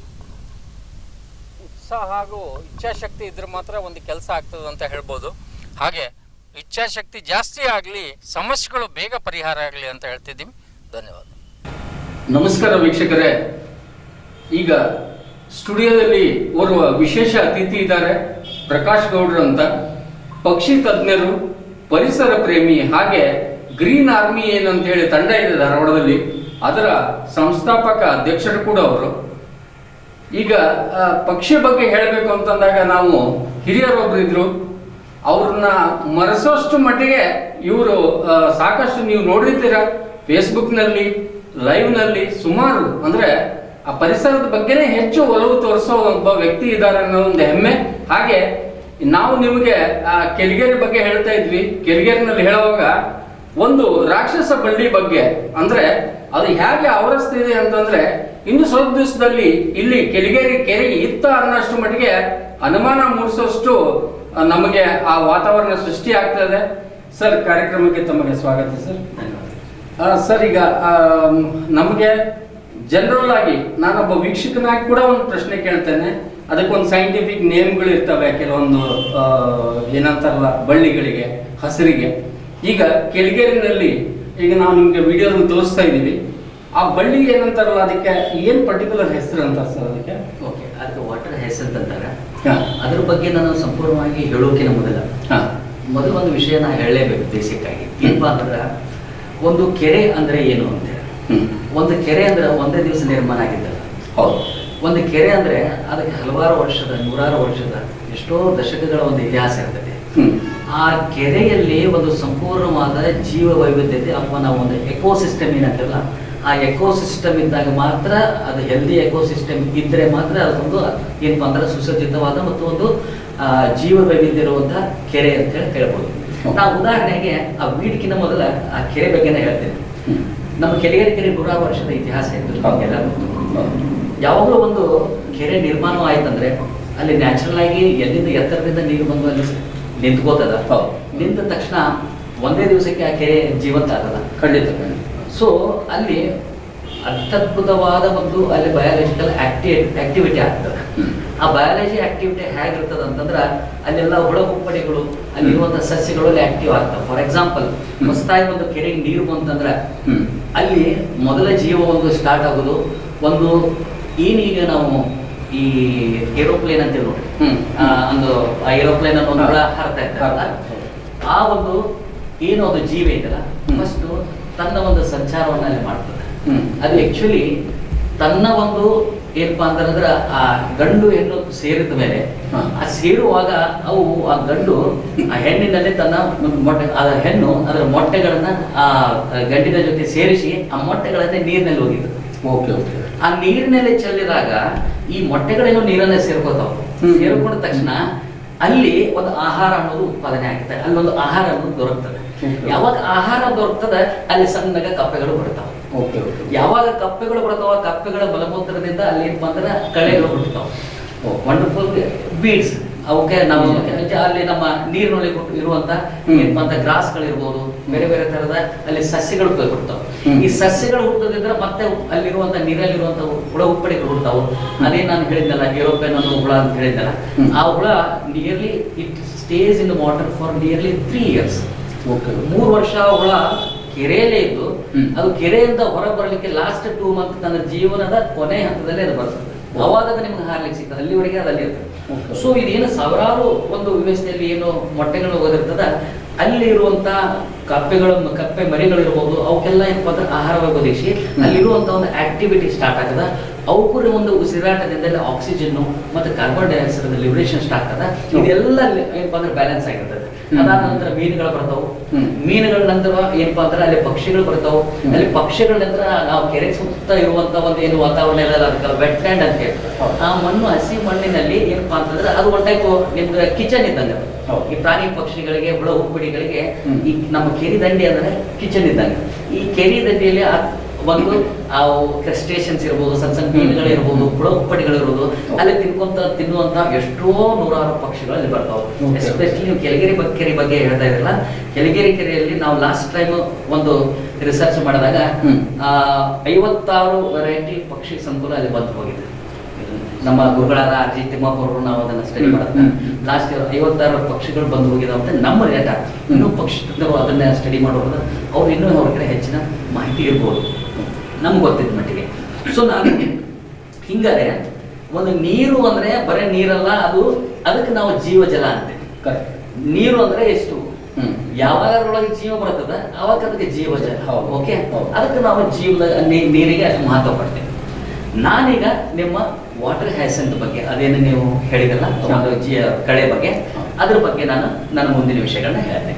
ಉತ್ಸಾಹ ಹಾಗೂ ಇಚ್ಛಾಶಕ್ತಿ ಇದ್ರೆ ಮಾತ್ರ ಒಂದು ಕೆಲಸ ಆಗ್ತದೆ ಅಂತ ಹೇಳ್ಬೋದು. ಹಾಗೆ ಇಚ್ಛಾಶಕ್ತಿ ಜಾಸ್ತಿ ಆಗಲಿ, ಸಮಸ್ಯೆಗಳು ಬೇಗ ಪರಿಹಾರ ಆಗಲಿ ಅಂತ ಹೇಳ್ತಿದ್ದೀವಿ. ಧನ್ಯವಾದ. ನಮಸ್ಕಾರ ವೀಕ್ಷಕರೇ, ಈಗ ಸ್ಟುಡಿಯೋದಲ್ಲಿ ಓರ್ವ ವಿಶೇಷ ಅತಿಥಿ ಇದ್ದಾರೆ, ಪ್ರಕಾಶ್ ಗೌಡ್ರು ಅಂತ. ಪಕ್ಷಿ ತಜ್ಞರು, ಪರಿಸರ ಪ್ರೇಮಿ, ಹಾಗೆ ಗ್ರೀನ್ ಆರ್ಮಿ ಏನಂತ ಹೇಳಿ ತಂಡ ಇದೆ ಧಾರವಾಡದಲ್ಲಿ, ಅದರ ಸಂಸ್ಥಾಪಕ ಅಧ್ಯಕ್ಷರು ಕೂಡ ಅವರು. ಈಗ ಪಕ್ಷಿ ಬಗ್ಗೆ ಹೇಳಬೇಕು ಅಂತಂದಾಗ ನಾವು ಹಿರಿಯರೊಬ್ರು ಇದ್ರು, ಅವ್ರನ್ನ ಮರೆಸೋಷ್ಟು ಮಟ್ಟಿಗೆ ಇವರು ಸಾಕಷ್ಟು ನೀವು ನೋಡಿರ್ತೀರ ಫೇಸ್ಬುಕ್ನಲ್ಲಿ, ಲೈವ್ನಲ್ಲಿ. ಸುಮಾರು ಅಂದ್ರೆ ಆ ಪರಿಸರದ ಬಗ್ಗೆನೇ ಹೆಚ್ಚು ಒಲವು ತೋರಿಸೋ ಒಬ್ಬ ವ್ಯಕ್ತಿ ಇದ್ದಾರೆ ಅನ್ನೋ ಒಂದು ಹೆಮ್ಮೆ. ಹಾಗೆ ನಾವು ನಿಮಗೆ ಆ ಕೆಳಗೇರಿ ಬಗ್ಗೆ ಹೇಳ್ತಾ ಇದ್ವಿ. ಕೆಳಗೇರಿನಲ್ಲಿ ಹೇಳುವಾಗ ಒಂದು ರಾಕ್ಷಸ ಬಳ್ಳಿ ಬಗ್ಗೆ, ಅಂದ್ರೆ ಅದು ಹೇಗೆ ಆವರಿಸ್ತಿದೆ ಅಂತಂದ್ರೆ, ಇನ್ನು ಸ್ವಲ್ಪ ದಿವಸದಲ್ಲಿ ಇಲ್ಲಿ ಕೆಳಗೇರಿ ಕೆರೆ ಇತ್ತ ಅನ್ನೋಷ್ಟು ಮಟ್ಟಿಗೆ ಅನುಮಾನ ಮೂಡಿಸೋಷ್ಟು ನಮಗೆ ಆ ವಾತಾವರಣ ಸೃಷ್ಟಿ ಆಗ್ತದೆ. ಸರ್, ಕಾರ್ಯಕ್ರಮಕ್ಕೆ ತಮಗೆ ಸ್ವಾಗತ ಸರ್. ಸರ್, ಈಗ ನಮಗೆ ಜನರಲ್ ಆಗಿ ನಾನೊಬ್ಬ ವೀಕ್ಷಕನಾಗಿ ಕೂಡ ಒಂದು ಪ್ರಶ್ನೆ ಕೇಳ್ತೇನೆ. ಅದಕ್ಕೊಂದು ಸೈಂಟಿಫಿಕ್ ನೇಮ್ಗಳು ಇರ್ತವೆ, ಕೆಲವೊಂದು ಏನಂತಾರಲ್ಲ ಬಳ್ಳಿಗಳಿಗೆ, ಹಸಿರಿಗೆ. ಈಗ ಕೆಳಗೇರಿನಲ್ಲಿ ಈಗ ನಾವು ನಿಮ್ಗೆ ವಿಡಿಯೋದಲ್ಲಿ ತೋರಿಸ್ತಾ ಇದ್ದೀವಿ. ಆ ಬಳ್ಳಿ ಏನಂತಾರಲ್ಲ, ಅದಕ್ಕೆ ಏನ್ ಪರ್ಟಿಕ್ಯುಲರ್ ಹೆಸರು ಅಂತ ಸರ್? ಅದಕ್ಕೆ ಓಕೆ, ಅದಕ್ಕೆ ವಾಟರ್ ಹೆಸ್ ಅಂತಂತಾರೆ. ಅದ್ರ ಬಗ್ಗೆ ನಾನು ಸಂಪೂರ್ಣವಾಗಿ ಹೇಳೋಕಿನ ಮೊದಲು ಒಂದು ವಿಷಯ ನಾ ಹೇಳಲೇಬೇಕು. ಬೇಸಿಕ್ ಆಗಿ ಏನಪ್ಪ ಅಂದ್ರೆ, ಒಂದು ಕೆರೆ ಅಂದ್ರೆ ಏನು ಅಂತ. ಒಂದು ಕೆರೆ ಅಂದ್ರೆ ಒಂದೇ ದಿವಸ ನಿರ್ಮಾಣ ಆಗಿದ್ದಲ್ಲ. ಹೌದು. ಒಂದು ಕೆರೆ ಅಂದ್ರೆ ಅದಕ್ಕೆ ಹಲವಾರು ವರ್ಷದ, ನೂರಾರು ವರ್ಷದ, ಎಷ್ಟೋ ದಶಕಗಳ ಒಂದು ಇತಿಹಾಸ ಇರ್ತದೆ. ಆ ಕೆರೆಯಲ್ಲಿ ಒಂದು ಸಂಪೂರ್ಣವಾದ ಜೀವ ವೈವಿಧ್ಯತೆ ಅಥವಾ ನಾವು ಒಂದು ಎಕೋಸಿಸ್ಟಮ್ ಏನಂತಲ್ಲ, ಆ ಎಕೋಸಿಸ್ಟಮ್ ಇದ್ದಾಗ ಮಾತ್ರ ಅದು ಹೆಲ್ದಿ ಎಕೋಸಿಸ್ಟಮ್ ಇದ್ರೆ ಮಾತ್ರ ಅದೊಂದು ಏನಪ್ಪ ಅಂದ್ರೆ ಸುಸಜ್ಜಿತವಾದ ಮತ್ತು ಒಂದು ಜೀವ ವೈವಿಧ್ಯ ಇರುವಂತಹ ಕೆರೆ ಅಂತ ಹೇಳಿ ಹೇಳ್ಬೋದು. ನಾವು ಉದಾಹರಣೆಗೆ ಆ ವೀಡ್ಕಿನ ಮೊದಲ ಆ ಕೆರೆ ಬಗ್ಗೆನೇ ಹೇಳ್ತೇನೆ. ನಮ್ಮ ಕೆಳಗೇರಿ ಕೆರೆ 100 ವರ್ಷದ ಇತಿಹಾಸ ಇತ್ತು. ಯಾವಾಗಲೂ ಒಂದು ಕೆರೆ ನಿರ್ಮಾಣ ಆಯ್ತಂದ್ರೆ ಅಲ್ಲಿ ನ್ಯಾಚುರಲ್ ಆಗಿ ಎಲ್ಲಿಂದ ಎತ್ತರದಿಂದ ನೀರು ಬಂದು ಅಲ್ಲಿ ನಿಂತ್ಕೋತದ. ನಿಂತ ತಕ್ಷಣ ಒಂದೇ ದಿವಸಕ್ಕೆ ಆ ಕೆರೆ ಜೀವಂತ ಆಗದ. ಖಂಡಿತ. ಸೊ ಅಲ್ಲಿ ಅತ್ಯದ್ಭುತವಾದ ಒಂದು ಅಲ್ಲಿ ಬಯಾಲಜಿಕಲ್ ಆಕ್ಟಿವಿಟಿ ಆಗ್ತದೆ. ಆ ಬಯಾಲಜಿ ಆಕ್ಟಿವಿಟಿ ಹೇಗಿರ್ತದೆ ಅಂತಂದ್ರೆ ಅಲ್ಲೆಲ್ಲ ಹುಳ ಹುಪ್ಪಡಿಗಳು ಅಲ್ಲಿರುವಂಥ ಸಸ್ಯಗಳು ಅಲ್ಲಿ ಆಕ್ಟಿವ್ ಆಗ್ತವೆ. ಫಾರ್ ಎಕ್ಸಾಂಪಲ್ ಹೊಸದಾಗಿ ಒಂದು ಕೆರೆಗೆ ನೀರು ಬಂತಂದ್ರೆ ಅಲ್ಲಿ ಮೊದಲ ಜೀವ ಒಂದು ಸ್ಟಾರ್ಟ್ ಆಗೋದು ಒಂದು ಏನೀಗ ನಾವು ಈ ಏರೋಪ್ಲೇನ್ ಅಂತೇಳಿ ನೋಡಿ, ಒಂದು ಆ ಏರೋಪ್ಲೇನ್ ಅನ್ನು ಒಂದು ಹುಳ ಹಾರ್ತಾ ಇರ್ತಾರಲ್ಲ, ಆ ಒಂದು ಏನು ಅದು ಜೀವ ಐತಲ್ಲ ಫಸ್ಟ್ ತನ್ನ ಒಂದು ಸಂಚಾರವನ್ನ ಅಲ್ಲಿ ಮಾಡ್ತದೆ. ಅದು ಆಕ್ಚುಲಿ ತನ್ನ ಒಂದು ಏನಪ್ಪಾ ಅಂತಂದ್ರೆ ಆ ಗಂಡು ಹೆಣ್ಣು ಸೇರಿದ ಮೇಲೆ ಆ ಸೇರುವಾಗ ಅವು ಆ ಗಂಡು ಆ ಹೆಣ್ಣಿನಲ್ಲಿ ತನ್ನ ಮೊಟ್ಟೆ, ಆ ಹೆಣ್ಣು ಅದರ ಮೊಟ್ಟೆಗಳನ್ನ ಆ ಗಂಡಿನ ಜೊತೆ ಸೇರಿಸಿ ಆ ಮೊಟ್ಟೆಗಳನ್ನೇ ನೀರಿನಲ್ಲಿ ಹೋಗಿದ್ದು. Okay okay. ಆ ನೀರಿನಲ್ಲಿ ಚೆಲ್ಲಿದಾಗ ಈ ಮೊಟ್ಟೆಗಳೇನೋ ನೀರನ್ನೇ ಸೇರ್ಕೋತಾವ. ಸೇರ್ಕೊಂಡ ತಕ್ಷಣ ಅಲ್ಲಿ ಒಂದು ಆಹಾರ ಅನ್ನೋದು ಉತ್ಪಾದನೆ ಆಗುತ್ತೆ. ಅಲ್ಲೊಂದು ಆಹಾರ ಅನ್ನೋದು ದೊರಕ್ತದೆ. ಯಾವಾಗ ಆಹಾರ ದೊರಕ್ತದೆ ಅಲ್ಲಿ ಸಣ್ಣಗ ಕಪ್ಪೆಗಳು ಬರ್ತಾವ. ಯಾವಾಗ ಕಪ್ಪೆಗಳು ಬರ್ತಾವ, ಕಪ್ಪೆಗಳ ಮಲಮೂತ್ರದಿಂದ ಅಲ್ಲಿ ಏನಪ್ಪಾ ಅಂದ್ರೆ ಕಳೆಗಳು ಹುಟ್ಟುತ್ತಾವ. Wonderful beads. ಅವಕ್ಕೆ ನಾವು ಅಲ್ಲಿ ನಮ್ಮ ನೀರಿನಲ್ಲಿ ಇರುವಂತ ಏನಪ್ಪಾ ಅಂತ ಗ್ರಾಸ್ಗಳಿರ್ಬೋದು, ಬೇರೆ ಬೇರೆ ತರದ ಅಲ್ಲಿ ಸಸ್ಯಗಳು ಹುಟ್ಟುತ್ತಾವ. ಈ ಸಸ್ಯಗಳು ಹುಟ್ಟೋದಿದ್ರೆ ಮತ್ತೆ ಅಲ್ಲಿರುವಂತ ನೀರಲ್ಲಿರುವಂತ ಹುಳ ಉಪ್ಪಡಿಗಳು ಹುಟ್ಟುತ್ತಾವು. ಅದೇ ನಾನು ಹೇಳಿದ್ನಲ್ಲ ಏರೋಪ್ಲೇನ್ ಅನ್ನೋ ಹುಳ ಅಂತ ಹೇಳಿದ್ನಲ್ಲ, ಆ ಹುಳ nearly it stays in water for nearly 3 years. 3 ವರ್ಷ ಹುಳ ಕೆರೆಯಲ್ಲೇ ಇದ್ದು ಅದು ಕೆರೆಯಿಂದ ಹೊರ ಬರಲಿಕ್ಕೆ ಲಾಸ್ಟ್ 2 months ತನ್ನ ಜೀವನದ ಕೊನೆ ಹಂತದಲ್ಲಿ ಅದು ಬರ್ತದೆ. ಅವಾಗ ನಿಮ್ಗೆ ಹಾರ್ಲಿಕ್ಕೆ ಸಿಗ್ತದೆ. ಅಲ್ಲಿವರೆಗೆ ಅದಲ್ಲಿ ಇರ್ತದೆ. ಸೊ ಇದೇನು ಸಾವಿರಾರು ಒಂದು ವ್ಯವಸ್ಥೆಯಲ್ಲಿ ಏನು ಮೊಟ್ಟೆಗಳು ಓದಿರ್ತದ ಅಲ್ಲಿ ಇರುವಂತ ಕಪ್ಪೆ ಮರಿಗಳಿರ್ಬೋದು, ಅವಕ್ಕೆಲ್ಲ ಏನಪ್ಪಾ ಅಂದ್ರೆ ಆಹಾರವಾಗಿ ಒದಗಿಸಿ ಅಲ್ಲಿರುವಂತ ಒಂದು ಆಕ್ಟಿವಿಟಿ ಸ್ಟಾರ್ಟ್ ಆಗ್ತದ. ಅವಕ್ಕೂ ಒಂದು ಉಸಿರಾಟದಿಂದ ಆಕ್ಸಿಜನ್ ಮತ್ತೆ ಕಾರ್ಬನ್ ಡೈಆಕ್ಸೈಡ್ ಲಿಬರೇಷನ್ ಸ್ಟಾರ್ಟ್ ಆಗ್ತದ. ಇದೆಲ್ಲ ಏನಪ್ಪಾ ಅಂದ್ರೆ ಬ್ಯಾಲೆನ್ಸ್ ಆಗಿರ್ತದೆ. ಅದಾದ ನಂತರ ಮೀನುಗಳು ಬರ್ತಾವು. ಮೀನುಗಳ ನಂತರ ಏನಪ್ಪಾ ಅಂದ್ರೆ ಅಲ್ಲಿ ಪಕ್ಷಿಗಳು ಬರ್ತಾವು. ಅಲ್ಲಿ ಪಕ್ಷಿಗಳ ನಂತರ ನಾವು ಕೆರೆ ಸುತ್ತ ಇರುವಂತ ಒಂದು ಏನು ವಾತಾವರಣ ಇರಲ್ಲ, ಅದಕ್ಕೆ ವೆಟ್ ಲ್ಯಾಂಡ್ ಅಂತ ಹೇಳ್ತಾರೆ. ಆ ಮಣ್ಣು, ಹಸಿ ಮಣ್ಣಿನಲ್ಲಿ ಏನಪ್ಪಾ ಅಂತಂದ್ರೆ ಅದು ಒಂದು ಟೈಪ್ ನಿಮ್ಗೆ ಕಿಚನ್ ಇದ್ದಂಗೆ. ಈ ಪ್ರಾಣಿ ಪಕ್ಷಿಗಳಿಗೆ, ಹುಳ ಹುಪ್ಪಡಿಗಳಿಗೆ ಈ ನಮ್ಮ ಕೆರೆ ದಂಡಿ ಅಂದ್ರೆ ಕಿಚನ್ ಇದ್ದಂಗೆ. ಈ ಕೆರೆ ದಂಡಿಯಲ್ಲಿ ಒಂದು ಕ್ರಸ್ಟೇಷನ್ಸ್ ಇರ್ಬೋದು, ಸಣ್ಣ ಸಣ್ಣ ಮೀನುಗಳಿರ್ಬೋದು, ಹುಳ ಹುಪ್ಪಡಿಗಳಿರ್ಬೋದು, ಅಲ್ಲಿ ತಿನ್ನುವಂತ ಎಷ್ಟೋ ನೂರಾರು ಪಕ್ಷಿಗಳು ಅಲ್ಲಿ ಬರ್ತಾವೆ. ಎಸ್ಪೆಷಲಿ ನೀವು ಕೆಳಗೇರಿ ಕೆರೆ ಬಗ್ಗೆ ಹೇಳ್ತಾ ಇರಲ್ಲ, ಕೆಳಗೇರಿ ಕೆರೆಯಲ್ಲಿ ನಾವು ಲಾಸ್ಟ್ ಟೈಮ್ ಒಂದು ರಿಸರ್ಚ್ ಮಾಡಿದಾಗ 56 ವೆರೈಟಿ ಪಕ್ಷಿ ಸಂಕುಲ ಅಲ್ಲಿ ಬಂದು ಹೋಗಿದೆ. ನಮ್ಮ ಗುರುಗಳಾದ ಅರ್ಜಿ ತಿಮ್ಮಪ್ಪ ಅವರು ನಾವು ಅದನ್ನ ಸ್ಟಡಿ ಮಾಡಿದ್ರೆ ಲಾಸ್ಟ್ 56 ಪಕ್ಷಿಗಳು ಬಂದು ಹೋಗಿದಾವ ಅಂತ ನಮ್ಮ ಡೇಟಾ. ಇನ್ನೂ ಪಕ್ಷಿ ಅದನ್ನ ಸ್ಟಡಿ ಮಾಡೋದು ಅವ್ರು ಇನ್ನೂ ಅವ್ರ ಕಡೆ ಹೆಚ್ಚಿನ ಮಾಹಿತಿ ಇರ್ಬೋದು, ನಮ್ಗೆ ಗೊತ್ತಿದ್ದ ಮಟ್ಟಿಗೆ. ಸೊ ನಾನು ಹಿಂಗಾರೆ ಒಂದು ನೀರು ಅಂದ್ರೆ ಬರೀ ನೀರಲ್ಲ, ಅದಕ್ಕೆ ನಾವು ಜೀವಜಲ ಅಂತೇವೆ. ನೀರು ಅಂದ್ರೆ ಎಷ್ಟು, ಯಾವಾಗ ಅದ್ರೊಳಗೆ ಜೀವ ಬರ್ತದ ಅವಾಗ ಅದಕ್ಕೆ ಜೀವಜಲ. ಓಕೆ, ಅದಕ್ಕೆ ನಾವು ನೀರಿಗೆ ಅಷ್ಟು ಮಹತ್ವ ಪಡ್ತೇವೆ. ನಾನೀಗ ನಿಮ್ಮ ವಾಟರ್ ಹ್ಯಾಸೆಂಟ್ ಬಗ್ಗೆ, ಅದೇನು ನೀವು ಹೇಳಿದಲ್ಲ ಒಂದು ಕಳೆ ಬಗ್ಗೆ, ಅದ್ರ ಬಗ್ಗೆ ನಾನು ನನ್ನ ಮುಂದಿನ ವಿಷಯಗಳನ್ನ ಹೇಳ್ತೇನೆ.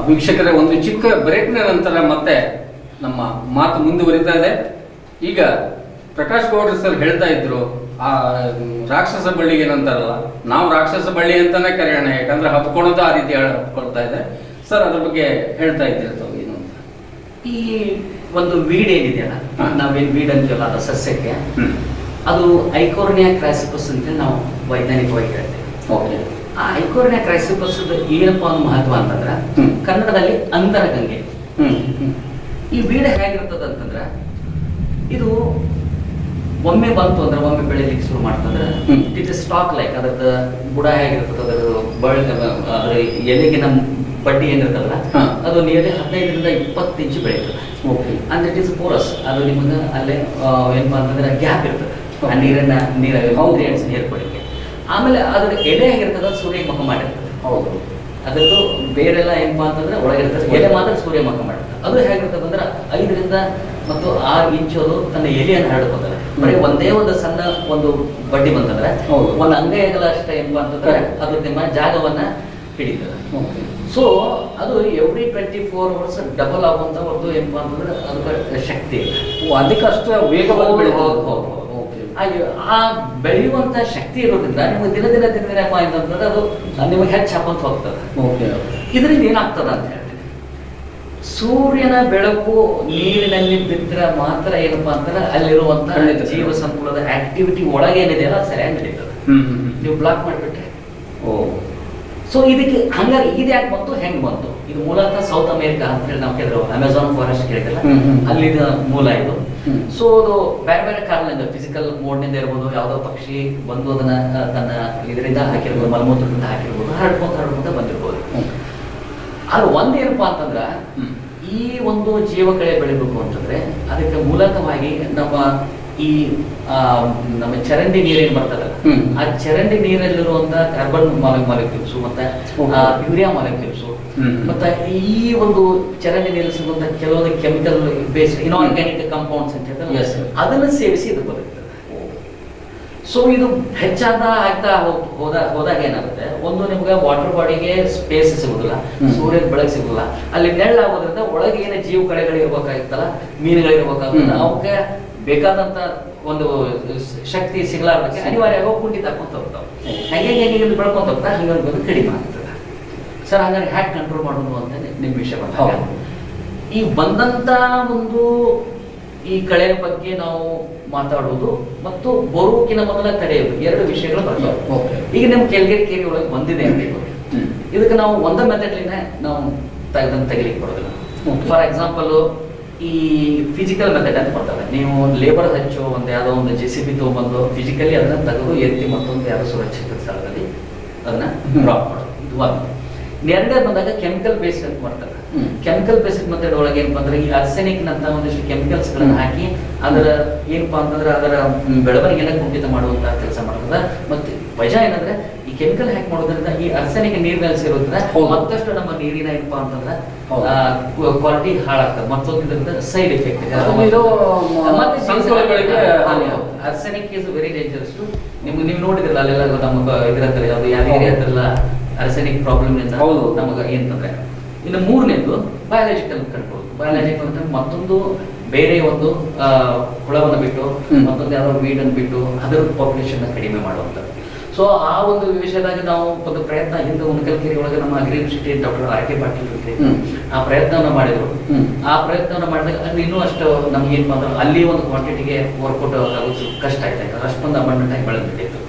ವೀಕ್ಷಕರೇ, ಒಂದು ಚಿಕ್ಕ ಬ್ರೇಕ್ನ ನಂತರ ಮತ್ತೆ ನಮ್ಮ ಮಾತು ಮುಂದುವರಿತಾ ಇದೆ. ಈಗ ಪ್ರಕಾಶ್ ಗೌಡ್ರು ಸರ್ ಹೇಳ್ತಾ ಇದ್ರು ಆ ರಾಕ್ಷಸ ಬಳ್ಳಿಗೆ ಏನಂತಾರಲ್ಲ, ನಾವು ರಾಕ್ಷಸ ಬಳ್ಳಿ ಅಂತಾನೆ ಕರೆಯೋಣ, ಯಾಕಂದ್ರೆ ಹಬ್ಕೊಳ್ಳೋದು ಆ ರೀತಿ ಹಬ್ಕೊಳ್ತಾ ಇದೆ. ಸರ್ ಅದ್ರ ಬಗ್ಗೆ ಹೇಳ್ತಾ ಇದ್ದೀರ ಏನು ಅಂತ? ಈ ಒಂದು ವೀಡ್ ಏನಿದೆಯಲ್ಲ, ನಾವೇನು ವೀಡ್ ಅಂತೀವಲ್ಲ ಅದು ಸಸ್ಯಕ್ಕೆ, ಅದು ಐಕೋರ್ನಿಯಾ ಕ್ರಾಸಿಪಸ್ ಅಂತ ನಾವು ವೈಜ್ಞಾನಿಕವಾಗಿ ಹೇಳ್ತೇವೆ. ಓಕೆ, ಆ ಐಕೋರ್ನಿಯಾ ಕ್ರೈಸಿಪಸ್ ಏನಪ್ಪ ಒಂದು ಮಹತ್ವ ಅಂತಂದ್ರೆ ಕನ್ನಡದಲ್ಲಿ ಅಂತರಗಂಗೆ. ಈ ಬೀಡ ಹೇಗಿರ್ತದ ಅಂತಂದ್ರೆ ಇದು ಒಮ್ಮೆ ಬಂತು ಅಂದ್ರೆ ಒಮ್ಮೆ ಬೆಳಿಲಿಕ್ಕೆ ಶುರು ಮಾಡ್ತಂದ್ರೆ ಇಟ್ ಇಸ್ ಸ್ಟಾಕ್ ಲೈಕ್ ಅದರದ ಬುಡ ಹೇಗಿರ್ತದೆ, ಅದ್ರ ಎಲೆಗೆ ನಮ್ಮ ಬಡ್ಡಿ ಏನಿರ್ತದಲ್ಲ ಅದು ನಿಯರ್ಲಿ 15 ರಿಂದ 20 ಇಂಚು ಬೆಳೀತದೆ. ಅಂದ್ರೆ ಇಟ್ ಇಸ್ ಪೋರಸ್. ಅದು ನಿಮಗೆ ಅಲ್ಲೇ ಏನಪ್ಪಾ ಅಂತಂದ್ರೆ ಗ್ಯಾಪ್ ಇರ್ತದೆ ಆ ನೀರು ಏರ್ಪಡಿಕೆ. ಆಮೇಲೆ ಅದ್ರ ಎಲೆ ಹೇಗಿರ್ತದೆ ಸೂರ್ಯ ಮುಖ ಮಾಡಿರ್ತದೆ. ಹೌದು, ಅದರದ್ದು ಬೇರೆಲ್ಲ ಏನಪ್ಪಾ ಅಂತಂದ್ರೆ ಒಳಗಿರ್ತದೆ, ಎಲೆ ಮಾತ್ರ ಸೂರ್ಯ ಮುಖ ಮಾಡಿರ್ತದೆ. ಅದು ಹೇಗಿರ್ತದೆ ಅಂದ್ರೆ 5 ರಿಂದ 6 ಇಂಚು ಅದು ತನ್ನ ಎಲೆಯನ್ನು ಹರಡ್ಕೋತಾರೆ. ಬರೀ ಒಂದೇ ಒಂದು ಸಣ್ಣ ಒಂದು ಬಡ್ಡಿ ಬಂತಂದ್ರೆ ಒಂದು ಅಂಗೈ ಅಗಲ ಅಷ್ಟೇ ಏನಪ್ಪಾ ಅಂತಂದ್ರೆ ಅದು ನಿಮ್ಮ ಜಾಗವನ್ನ ಹಿಡಿತದೆ. ಸೊ ಅದು ಎವ್ರಿ 24 hours ಡಬಲ್ ಆಗುವಂಥ ಒಂದು ಏನಪ್ಪ ಅಂತಂದ್ರೆ ಅದಕ್ಕೆ ಶಕ್ತಿ ಇದೆ. ಅದಕ್ಕೆ ಅಷ್ಟು ವೇಗವಾಗಿ ಬೆಳೀತದೆ. ಆ ಬೆಳೆಯುವಂಥ ಶಕ್ತಿ ಇರೋದ್ರಿಂದ ನಿಮಗೆ ದಿನ ದಿನ ದಿನ ದಿನ ಅಂತಂದ್ರೆ ಅದು ನಿಮಗೆ ಹೆಚ್ಚು ಹಾಕೊಂತ ಹೋಗ್ತದೆ. ಇದರಿಂದ ಏನಾಗ್ತದೆ ಅಂತ ಹೇಳ್ತೀನಿ, ಸೂರ್ಯನ ಬೆಳಕು ನೀರಿನಲ್ಲಿ ಬಿದ್ದರೆ ಮಾತ್ರ ಏನಪ್ಪಾ ಅಂತಂದ್ರೆ ಅಲ್ಲಿರುವಂತಹ ಜೀವ ಸಂಕುಲದ ಆಕ್ಟಿವಿಟಿ ಒಳಗೆ ಏನಿದೆಯಲ್ಲ ಅದು ಸರಿಯಾಗಿ ನಡೀತದೆ. ನೀವು ಬ್ಲಾಕ್ ಮಾಡಿಬಿಟ್ರೆ ಸೊ ಇದಕ್ಕೆ ಹಂಗಾರೆ ಇದು ಯಾಕೆ ಬಂತು, ಹೆಂಗ್ ಬಂತು? ಇದು ಮೂಲತಃ ಸೌತ್ ಅಮೇರಿಕಾ ಅಂತ ಹೇಳಿ ನಾವು ಕೇಳಿದ್ರು, ಅಮೆಝಾನ್ ಫಾರೆಸ್ಟ್ ಕೇಳಿದ್ರಲ್ಲ, ಅಲ್ಲಿನ ಮೂಲ ಇದು. ಸೊ ಅದು ಬೇರೆ ಬೇರೆ ಕಾರಣದಿಂದ ಫಿಸಿಕಲ್ ಮೋಡ್ನಿಂದ ಇರ್ಬೋದು, ಯಾವುದೋ ಪಕ್ಷಿ ಬಂದು ಅದನ್ನ ತನ್ನ ಇದರಿಂದ ಹಾಕಿರ್ಬೋದು, ಮಲಮೂತ್ರದಿಂದ ಹಾಕಿರ್ಬೋದು, ಹರಡ್ಕೊಂತ ಬಂದಿರ್ಬೋದು. ಅದು ಒಂದೇನಪ್ಪಾ ಅಂತಂದ್ರ ಈ ಒಂದು ಜೀವಕಳೆ ಬೆಳಿಬೇಕು ಅಂತಂದ್ರೆ ಅದಕ್ಕೆ ಮೂಲತಃವಾಗಿ ಈ ನಮ್ಮ ಚರಂಡಿ ನೀರೇನು ಬರ್ತದಲ್ಲ, ಆ ಚರಂಡಿ ನೀರಲ್ಲಿರುವಂತ ಕಾರ್ಬನ್ ಮಾಲಿಕ್ಯೂಲ್ಸ್ ಮತ್ತೆ ಯೂರಿಯಾ ಮಾಲಿಕ್ಯೂಲ್ಸ್ ಮತ್ತೆ ಈ ಒಂದು ಚರಂಡಿ ನೀರಲ್ಲಿ ಸಿಗುವಂತ ಕೆಲವೊಂದು ಕೆಮಿಕಲ್ ಬೇಸ್ಡ್ ಇನ್ಆರ್ಗ್ಯಾನಿಕ್ ಕಾಂಪೌಂಡ್ಸ್ ಅಂತ ಹೇಳ್ತಾರೆ, ಅದನ್ನು ಸೇವಿಸಿ ಇದು ಬರುತ್ತೆ. ಸೊ ಇದು ಹೆಚ್ಚಾದ ಆಗ್ತಾ ಹೋದಾಗ ಏನಾಗುತ್ತೆ, ಒಂದು ನಿಮ್ಗೆ ವಾಟರ್ ಬಾಡಿಗೆ ಸ್ಪೇಸ್ ಸಿಗುದಿಲ್ಲ, ಸೂರ್ಯನ ಬೆಳಕು ಸಿಗುದಿಲ್ಲ, ಅಲ್ಲಿ ನೆರಳಾಗೋದ್ರಿಂದ ಒಳಗೆ ಏನೇ ಜೀವ ಕಳೆಗಳು ಇರ್ಬೇಕಾಗಿತ್ತಲ್ಲ, ಮೀನುಗಳಿರ್ಬೇಕಾಗುತ್ತೆ, ಅವಕ್ಕೆ ಬೇಕಾದಂತ ಒಂದು ಶಕ್ತಿ ಸಿಗ್ಲಾರ್ದಕ್ಕೆ ಅನಿವಾರ್ಯವಾಗಿ ಕುಂಠಿತ ಹಾಕೊಂತ ಹೋಗ್ತಾವೆ. ಹೆಂಗೆ ಬೆಳ್ಕೊಂತ ಹೋಗ್ತಾ ಹಂಗೆ ಕಡಿಮೆ ಆಗ್ತದೆ. ಸರ್ ಹಾಗಾದ್ರೆ ಹ್ಯಾಕ್ ಕಂಟ್ರೋಲ್ ಮಾಡೋದು ಅಂತ ನಿಮ್ಮ ವಿಷಯ ಬಂದಾಗ ಈ ಬಂದಂತ ಒಂದು ಈ ಕಳೆಯ ಬಗ್ಗೆ ನಾವು ಮಾತಾಡೋದು ಮತ್ತು ಬರುವುಕಿನ ಮೊದಲ ತಡೆಯೋದು ಎರಡು ವಿಷಯಗಳು ಬರ್ತವೆ. ಈಗ ನಿಮ್ಮ ಕೆಳಗಡೆ ಕೇರಿ ಒಳಗೆ ಬಂದಿದೆ ಅಂತ ಇದಕ್ಕೆ ನಾವು ಒಂದೇ ಮೆಥಡ್ಲಿನ ನಾವು ತೆಗಿಲಿಕ್ಕೆ ಬರೋದಿಲ್ಲ. ಫಾರ್ ಎಕ್ಸಾಂಪಲ್ ಈ ಫಿಸಿಕಲ್ ಮೆಥಡ್ ಅಂತ ಬರ್ತವೆ. ನೀವು ಲೇಬರ್ ಹಚ್ಚೋ ಒಂದು ಯಾವುದೋ ಒಂದು JCB ತಗೊಂಡ್ಬಂದು ಫಿಸಿಕಲಿ ಅದನ್ನ ತೆಗೆದು ಎತ್ತಿ ಮತ್ತೊಂದು ಯಾವುದೋ ಸುರಕ್ಷಿತ ಸ್ಥಳದಲ್ಲಿ ಅದನ್ನ ಡ್ರಾಪ್ ಮಾಡೋದು, ಇದು ಒಂದು. ಎರಡೇ ಬಂದಾಗ ಕೆಮಿಕಲ್ ಬೇಸ್ಡ್ ಅಂತ ಮಾಡ್ತಾರೆ. ಕೆಮಿಕಲ್ ಬೇಸ್ಡ್ ಮೆಥಡ್ ಒಳಗೆ ಏನಪ್ಪಾ ಅಂದ್ರೆ ಈ ಅರ್ಸೆನಿಕ್ ನಂತ ಒಂದಿಷ್ಟು ಕೆಮಿಕಲ್ಸ್ ಗಳನ್ನ ಹಾಕಿ ಅದರ ಏನಪ್ಪಾ ಅಂತಂದ್ರೆ ಅದರ ಬೆಳವಣಿಗೆನ ಕುಂಠಿತ ಮಾಡುವಂತಹ ಕೆಲಸ ಮಾಡ್ತದೆ. ಮತ್ತೆ ವಜಾ ಏನಂದ್ರೆ ಈ ಕೆಮಿಕಲ್ ಹ್ಯಾಕ್ ಮಾಡೋದ್ರಿಂದ ಈ ಅರ್ಸೆನಿಕ್ ನೀರಿನಲ್ಲಿ ಸೇರೋದ್ರಿಂದ ಮತ್ತಷ್ಟು ನಮ್ಮ ನೀರಿನ ಏನಪ್ಪಾ ಅಂತಂದ್ರೆ ಕ್ವಾಲಿಟಿ ಹಾಳಾಗ್ತದೆ. ಮತ್ತೊಂದ್ರಿಂದ ಸೈಡ್ ಎಫೆಕ್ಟ್ ಇದೆ. Arsenic is very dangerous. ನೀವು ನೋಡಿದ್ರಲ್ಲ ಅಲ್ಲೆಲ್ಲ ನಮ್ಗೆ ಇದ್ರ ಯಾವ್ದು ಯಾದಗಿರಿ ಹತ್ರ ಅರ್ಸೆನಿಕ್ ಪ್ರಾಬ್ಲಮ್ ಇಂದ ನಮಗೆ ಏನಂತಂದ್ರೆ. ಇನ್ನು ಮೂರನೇದು ಬಯಾಲಜಿಕಲ್ ಕಂಟ್ರೋಲ್. ಬಯಾಲಜಿಕಲ್ ಅಂದ್ರೆ ಮತ್ತೊಂದು ಬೇರೆ ಒಂದು ಹುಳವನ್ನು ಬಿಟ್ಟು ಮತ್ತೊಂದು ಯಾವ್ದೋ ವೀಡನ್ನು ಬಿಟ್ಟು ಅದರ ಪಾಪ್ಯುಲೇಷನ್ ಕಡಿಮೆ ಮಾಡುವಂಥದ್ದು. ಸೊ ಆ ಒಂದು ವಿಷಯದಾಗ ನಾವು ಒಂದು ಪ್ರಯತ್ನ ಹಿಂದೆ ಉಣಕಲ್ಕೆರೆ ಒಳಗೆ ನಮ್ಮ agri university doctor R.K. Patil ಆ ಪ್ರಯತ್ನವನ್ನ ಮಾಡಿದ್ರು. ಆ ಪ್ರಯತ್ನವನ್ನ ಮಾಡಿದಾಗ ಅಲ್ಲಿ ಇನ್ನೂ ಅಷ್ಟು ನಮ್ಗೆ ಏನ್ ಮಾತ್ರ ಅಲ್ಲಿ ಒಂದು ಕ್ವಾಂಟಿಟಿಗೆ ವರ್ಕೌಟ್ ಆಗೋದು ಕಷ್ಟ ಆಯ್ತು. ಯಾಕಂದ್ರೆ ಅಷ್ಟೊಂದು ಅಮೌಂಟ್ ಆಗಿ ಬೆಳೆದ್ಬಿಟ್ಟಿತ್ತು.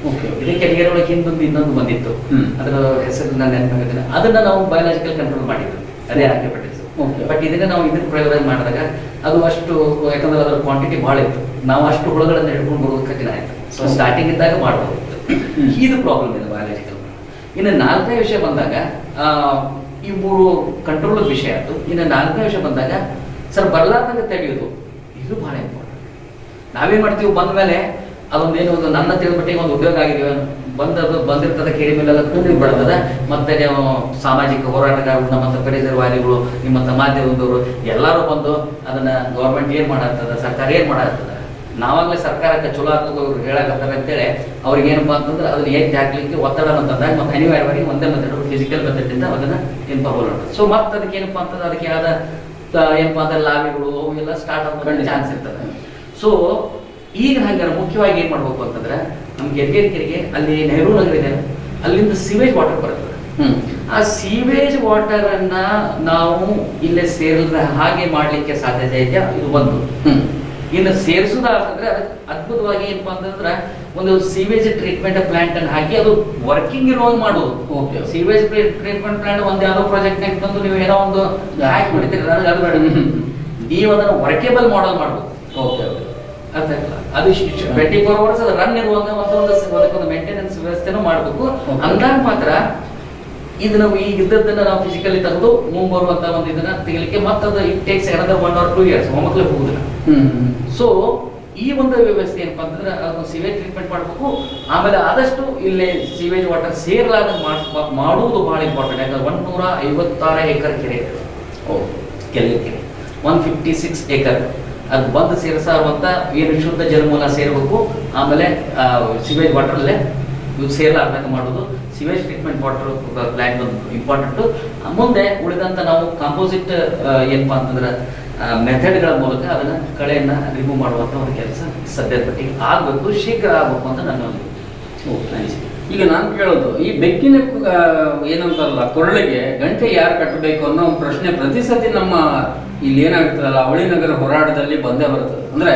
ಇದಕ್ಕೆ ಕೆಳಗಡೆ ಒಳಗೆ ಇನ್ನೊಂದು ಬಂದಿತ್ತು, ಅದರ ಹೆಸರು ನಾನು ನೆನಪಾಗಿದ್ದೇನೆ. ಅದನ್ನ ನಾವು ಬಯಾಲಜಿಕಲ್ ಕಂಟ್ರೋಲ್ ಮಾಡಿದ್ವಿ, ಅದೇ R.K. ಪಾಟೀಲ್. ಬಟ್ ಇದನ್ನ ನಾವು ಇದ್ರ ಪ್ರಯೋಗ ಮಾಡಿದಾಗ ಅದು ಅಷ್ಟು, ಯಾಕಂದ್ರೆ ಅದರ ಕ್ವಾಂಟಿಟಿ ಬಹಳ ಇತ್ತು, ನಾವು ಅಷ್ಟು ಹುಳುಗಳನ್ನ ಹಿಡ್ಕೊಂಡು ಬರೋದು ಕಠಿಣ ಆಯ್ತು. ಸೊ ಸ್ಟಾರ್ಟಿಂಗ್ ಇದ್ದಾಗ ಮಾಡ್ಬೋದು. ಇದು ಪ್ರಾಬ್ಲಮ್ ಇದೆ ಬಯಾಲಜಿಕಲ್. ಇನ್ನು ನಾಲ್ಕನೇ ವಿಷಯ ಬಂದಾಗ ಈ ಮೂರು ಕಂಟ್ರೋಲ್ ವಿಷಯ ಆಯ್ತು. ಇನ್ನು ನಾಲ್ಕನೇ ವಿಷಯ ಬಂದಾಗ ಸರ್ ಬರ್ಲಾರ್ದಂಗೆ ತೆಗೆಯೋದು, ಇದು ಬಹಳ ಇಂಪಾರ್ಟೆಂಟ್. ನಾವೇನ್ ಮಾಡ್ತೀವಿ, ಬಂದ ಮೇಲೆ ಅದೊಂದೇನು ಒಂದು ನನ್ನ ತಿಳಿದ್ಬಿಟ್ಟಿಗೆ ಒಂದು ಉದ್ಯೋಗ ಆಗಿದೀವಿ ಬಂದಿರ್ತದ ಕೇಳಿ ಮೇಲೆಲ್ಲ ಕೂಡಿ ಬಿಡ್ತದೆ. ಮತ್ತೆ ನೀವು ಸಾಮಾಜಿಕ ಹೋರಾಟಗಾರರು, ನಮ್ಮ ಪರಿಸರವಾದಿಗಳು, ನಿಮ್ಮ ಮಾಧ್ಯಮದವರು ಎಲ್ಲರೂ ಬಂದು ಅದನ್ನ ಗೌರ್ಮೆಂಟ್ ಏನ್ ಮಾಡತ್ತದ, ಸರ್ಕಾರ ಏನ್ ಮಾಡತ್ತದ, ನಾವಾಗಲೇ ಸರ್ಕಾರಕ್ಕೆ ಚಲೋ ಆಗ್ತದೆ ಹೇಳಕತ್ತಾರೆ ಅಂತೇಳಿ ಅವ್ರಿಗೆ ಏನಪ್ಪಾ ಅಂತಂದ್ರೆ ಅದನ್ನ ಏನ್ ಹಾಕ್ಲಿಕ್ಕೆ ಒತ್ತಡ ಅಂತಂದಾಗ ಮತ್ತೆ ಅನಿವಾರ್ಯವಾಗಿ ಒಂದೇ ಮೆಥಡ್ ಫಿಸಿಕಲ್ ಮೆಥಡ್ ಇಂದ ಅದನ್ನ ಏನಪ್ಪಾ ಹೋರಾಟ. ಸೊ ಮತ್ತೆ ಅದಕ್ಕೆ ಏನಪ್ಪಾ ಅಂತಂದ್ರೆ ಅದಕ್ಕೆ ಯಾವ್ದ ಏನಪ್ಪಾ ಅಂದ್ರೆ ಲಾಬಿಗಳು ಅವೆಲ್ಲ ಸ್ಟಾರ್ಟ್ ಆಗೋ ಚಾನ್ಸ್ ಇರ್ತದೆ. ಸೊ ಈಗ ಹಂಗಾರೆ ಮುಖ್ಯವಾಗಿ ಏನ್ ಮಾಡ್ಬೇಕು ಅಂತಂದ್ರೆ ನಮ್ ಕೆರೆಗೆ ಅಲ್ಲಿ ನೆಹರು ನಗರ ಇದೆ, ಅಲ್ಲಿಂದ ಸೀವೇಜ್ ವಾಟರ್ ಬರ್ತದೆ. ಆ ಸೀವೇಜ್ ವಾಟರ್ ಅನ್ನ ನಾವು ಇಲ್ಲೇ ಸೇರಿದ ಹಾಗೆ ಮಾಡ್ಲಿಕ್ಕೆ ಸಾಧ್ಯತೆ ಇದೆಯಾ? ಇದು ಒಂದು. ಇನ್ನು ಸೇರಿಸುವುದಾದ್ರೆ ಅದಕ್ಕೆ ಅದ್ಭುತವಾಗಿ ಏನಪ್ಪಾ ಅಂತಂದ್ರೆ ಒಂದು ಸೀವೇಜ್ ಟ್ರೀಟ್ಮೆಂಟ್ ಪ್ಲಾಂಟ್ ಅನ್ನು ಹಾಕಿ ಅದು ವರ್ಕಿಂಗ್ ಇರುವಾಗ ಮಾಡುವುದು. ಸೀವೇಜ್ ಟ್ರೀಟ್ಮೆಂಟ್ ಪ್ಲಾಂಟ್ ಒಂದು ಯಾವ್ದೋ ಪ್ರಾಜೆಕ್ಟ್ ನಾಗ ತಂದು ನೀವು ಏನೋ ಒಂದು ಹಾಕಿ ಬಿಡ್ತೀರಿ, ಅದು ಬೇಡ, ನೀವು ಅದನ್ನು ವರ್ಕೇಬಲ್ ಮಾಡಲ್ ಮಾಡ್ಬೋದು. ಅರ್ಥ ಆಗಿಲ್ಲ, ಅದು 24 hours ಅದು ರನ್ ಇರುವಾಗ ಒಂದು ಮೇಂಟೆನೆನ್ಸ್ ವ್ಯವಸ್ಥೆನೂ ಮಾಡಬೇಕು. ಅಂದಾಗ ಮಾತ್ರ ಇದು ನಾವು ಈಗ ಇದ್ದದ್ದನ್ನ ನಾವು ಫಿಸಿಕಲಿ ತೆಗೆದು ಮುಂಬರುವಂತ ಒಂದು ಇದನ್ನ ತೆಗಿಲಿಕ್ಕೆ ಮತ್ತದು it takes another 1 or 2 years ಒಮ್ಮಕ್ಲೆ ಹೋಗುದಿಲ್ಲ. ಸೊ ಈ ಒಂದು ವ್ಯವಸ್ಥೆ ಏನಪ್ಪಾ ಅಂತಂದ್ರೆ ಅದನ್ನು ಸೀವೇಜ್ ಟ್ರೀಟ್ಮೆಂಟ್ ಮಾಡಬೇಕು. ಆಮೇಲೆ ಆದಷ್ಟು ಇಲ್ಲೇ ಸೀವೇಜ್ ವಾಟರ್ ಸೇರ್ಲಾರ್ದಂಗೆ ಮಾಡುವುದು ಬಹಳ ಇಂಪಾರ್ಟೆಂಟ್. ಯಾಕಂದ್ರೆ 156 ಎಕರೆ ಕೆರೆ, ಕೆರೆ 156 ಎಕರ್ ಅದು ಬಂದು ಸೇರಿಸುವಂತ ಏನು ಶುದ್ಧ ಜಲಮೂಲ ಸೇರಬೇಕು. ಆಮೇಲೆ ಸಿವೇಜ್ ವಾಟರ್ ಅಲ್ಲೇ ಸೇರ್ಲಾರ್ದಂಗೆ ಮಾಡೋದು. ಸಿವೇಜ್ ಟ್ರೀಟ್ಮೆಂಟ್ ವಾಟರ್ ಪ್ಲಾಂಟ್ ಒಂದು ಇಂಪಾರ್ಟೆಂಟು. ಮುಂದೆ ಉಳಿದಂಥ ನಾವು ಕಾಂಪೋಸಿಟ್ ಏನಪ್ಪಾ ಅಂತಂದ್ರೆ ಮೆಥಡ್ಗಳ ಮೂಲಕ ಅದನ್ನು ಕಳೆಯನ್ನು ರಿಮೂವ್ ಮಾಡುವಂಥ ಒಂದು ಕೆಲಸ ಸದ್ಯದ ಮಟ್ಟಿಗೆ ಆಗಬೇಕು, ಶೀಘ್ರ ಆಗಬೇಕು ಅಂತ ನನ್ನ ಒಂದು ಅನಿಸಿಕೆ. ಈಗ ನಾನು ಕೇಳೋದು, ಈ ಬೆಕ್ಕಿನ ಏನಂತಾರಲ್ಲ ಕೊರಳಿಗೆ ಗಂಟೆ ಯಾರು ಕಟ್ಟಬೇಕು ಅನ್ನೋ ಒಂದು ಪ್ರಶ್ನೆ ಪ್ರತಿ ಸತಿ ನಮ್ಮ ಇಲ್ಲಿ ಏನಾಗ್ತದಲ್ಲ ಅವಳಿ ನಗರ ಹೋರಾಟದಲ್ಲಿ ಬಂದೇ ಬರ್ತದೆ. ಅಂದ್ರೆ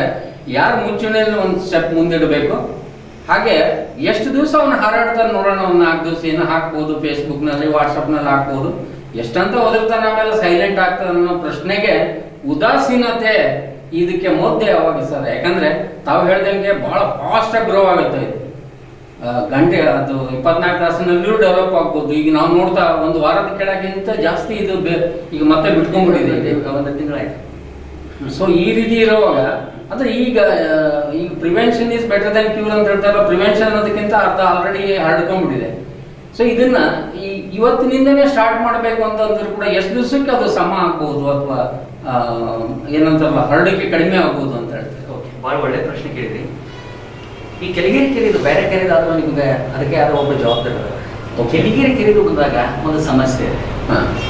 ಯಾರು ಮುಂಚೂಣಿಯಲ್ಲಿ ಒಂದು ಸ್ಟೆಪ್ ಮುಂದಿಡಬೇಕು, ಹಾಗೆ ಎಷ್ಟು ದಿವಸ ಅವನು ಹಾರಾಡ್ತಾನೆ ನೋಡೋಣ, ಒಂದು 4 ದಿವಸ ಏನೋ ಹಾಕ್ಬೋದು, ಫೇಸ್ಬುಕ್ನಲ್ಲಿ ವಾಟ್ಸಪ್ನಲ್ಲಿ ಹಾಕ್ಬೋದು, ಎಷ್ಟಂತ ಒದರ್ತಾನೆ ಆಮೇಲೆ ಸೈಲೆಂಟ್ ಆಗ್ತದೆ ಅನ್ನೋ ಪ್ರಶ್ನೆಗೆ ಉದಾಸೀನತೆ ಇದಕ್ಕೆ ಮೊದ್ಲೇ ಅವಾಗ ಸರ್. ಯಾಕಂದ್ರೆ ತಾವು ಹೇಳ್ದಂಗೆ ಬಹಳ ಫಾಸ್ಟಾಗಿ ಗ್ರೋ ಆಗುತ್ತೆ ಇದು. ಗಂಟೆ ಅದು 24 ತಾಸಿನಲ್ಲೂ ಡೆವಲಪ್ ಆಗ್ಬೋದು. ಈಗ ನಾವು ನೋಡ್ತಾ ಒಂದು ವಾರದ ಕೆಳಗಿಂತ ಜಾಸ್ತಿ ಇದು ಈಗ ಮತ್ತೆ ಬಿಟ್ಕೊಂಡ್ಬಿಟ್ಟಿದೆ, ಒಂದು ತಿಂಗಳಾಯ್ತು. ಸೊ ಈ ರೀತಿ ಇರುವಾಗ ಅಂದ್ರೆ ಈಗ prevention is better than cure ಅಂತ ಹೇಳ್ತಾರಲ್ಲ, ಪ್ರಿವೆನ್ಷನ್ ಅನ್ನೋದಕ್ಕಿಂತ ಅರ್ಧ ಆಲ್ರೆಡಿ ಹರಡ್ಕೊಂಡ್ಬಿಟ್ಟಿದೆ. ಸೊ ಇದನ್ನ ಇವತ್ತಿನಿಂದನೇ ಸ್ಟಾರ್ಟ್ ಮಾಡಬೇಕು ಅಂತಂದ್ರೆ ಕೂಡ ಎಷ್ಟು ದಿವಸಕ್ಕೆ ಅದು ಸಮ ಆಗ್ಬೋದು ಅಥವಾ ಏನಂತಾರಲ್ಲ ಹರಡಿಕೆ ಕಡಿಮೆ ಆಗ್ಬೋದು ಅಂತ ಹೇಳ್ತಾರೆ. ಓಕೆ, ಭಾಳ ಒಳ್ಳೆ ಪ್ರಶ್ನೆ ಕೇಳಿದ್ರಿ. ಈ ಕೆಲಿಗೇರಿ ಕೆರೆದು ಬೇರೆ ಕೆರೆದಾದ್ರೂ ನಿಮ್ಗೆ ಅದಕ್ಕೆ ಯಾರೋ ಒಬ್ಬ ಜವಾಬ್ದಾರಿ. ಕೆಲಿಗೇರಿ ಕೆರೆದು ಬಂದಾಗ ಒಂದು ಸಮಸ್ಯೆ ಇದೆ.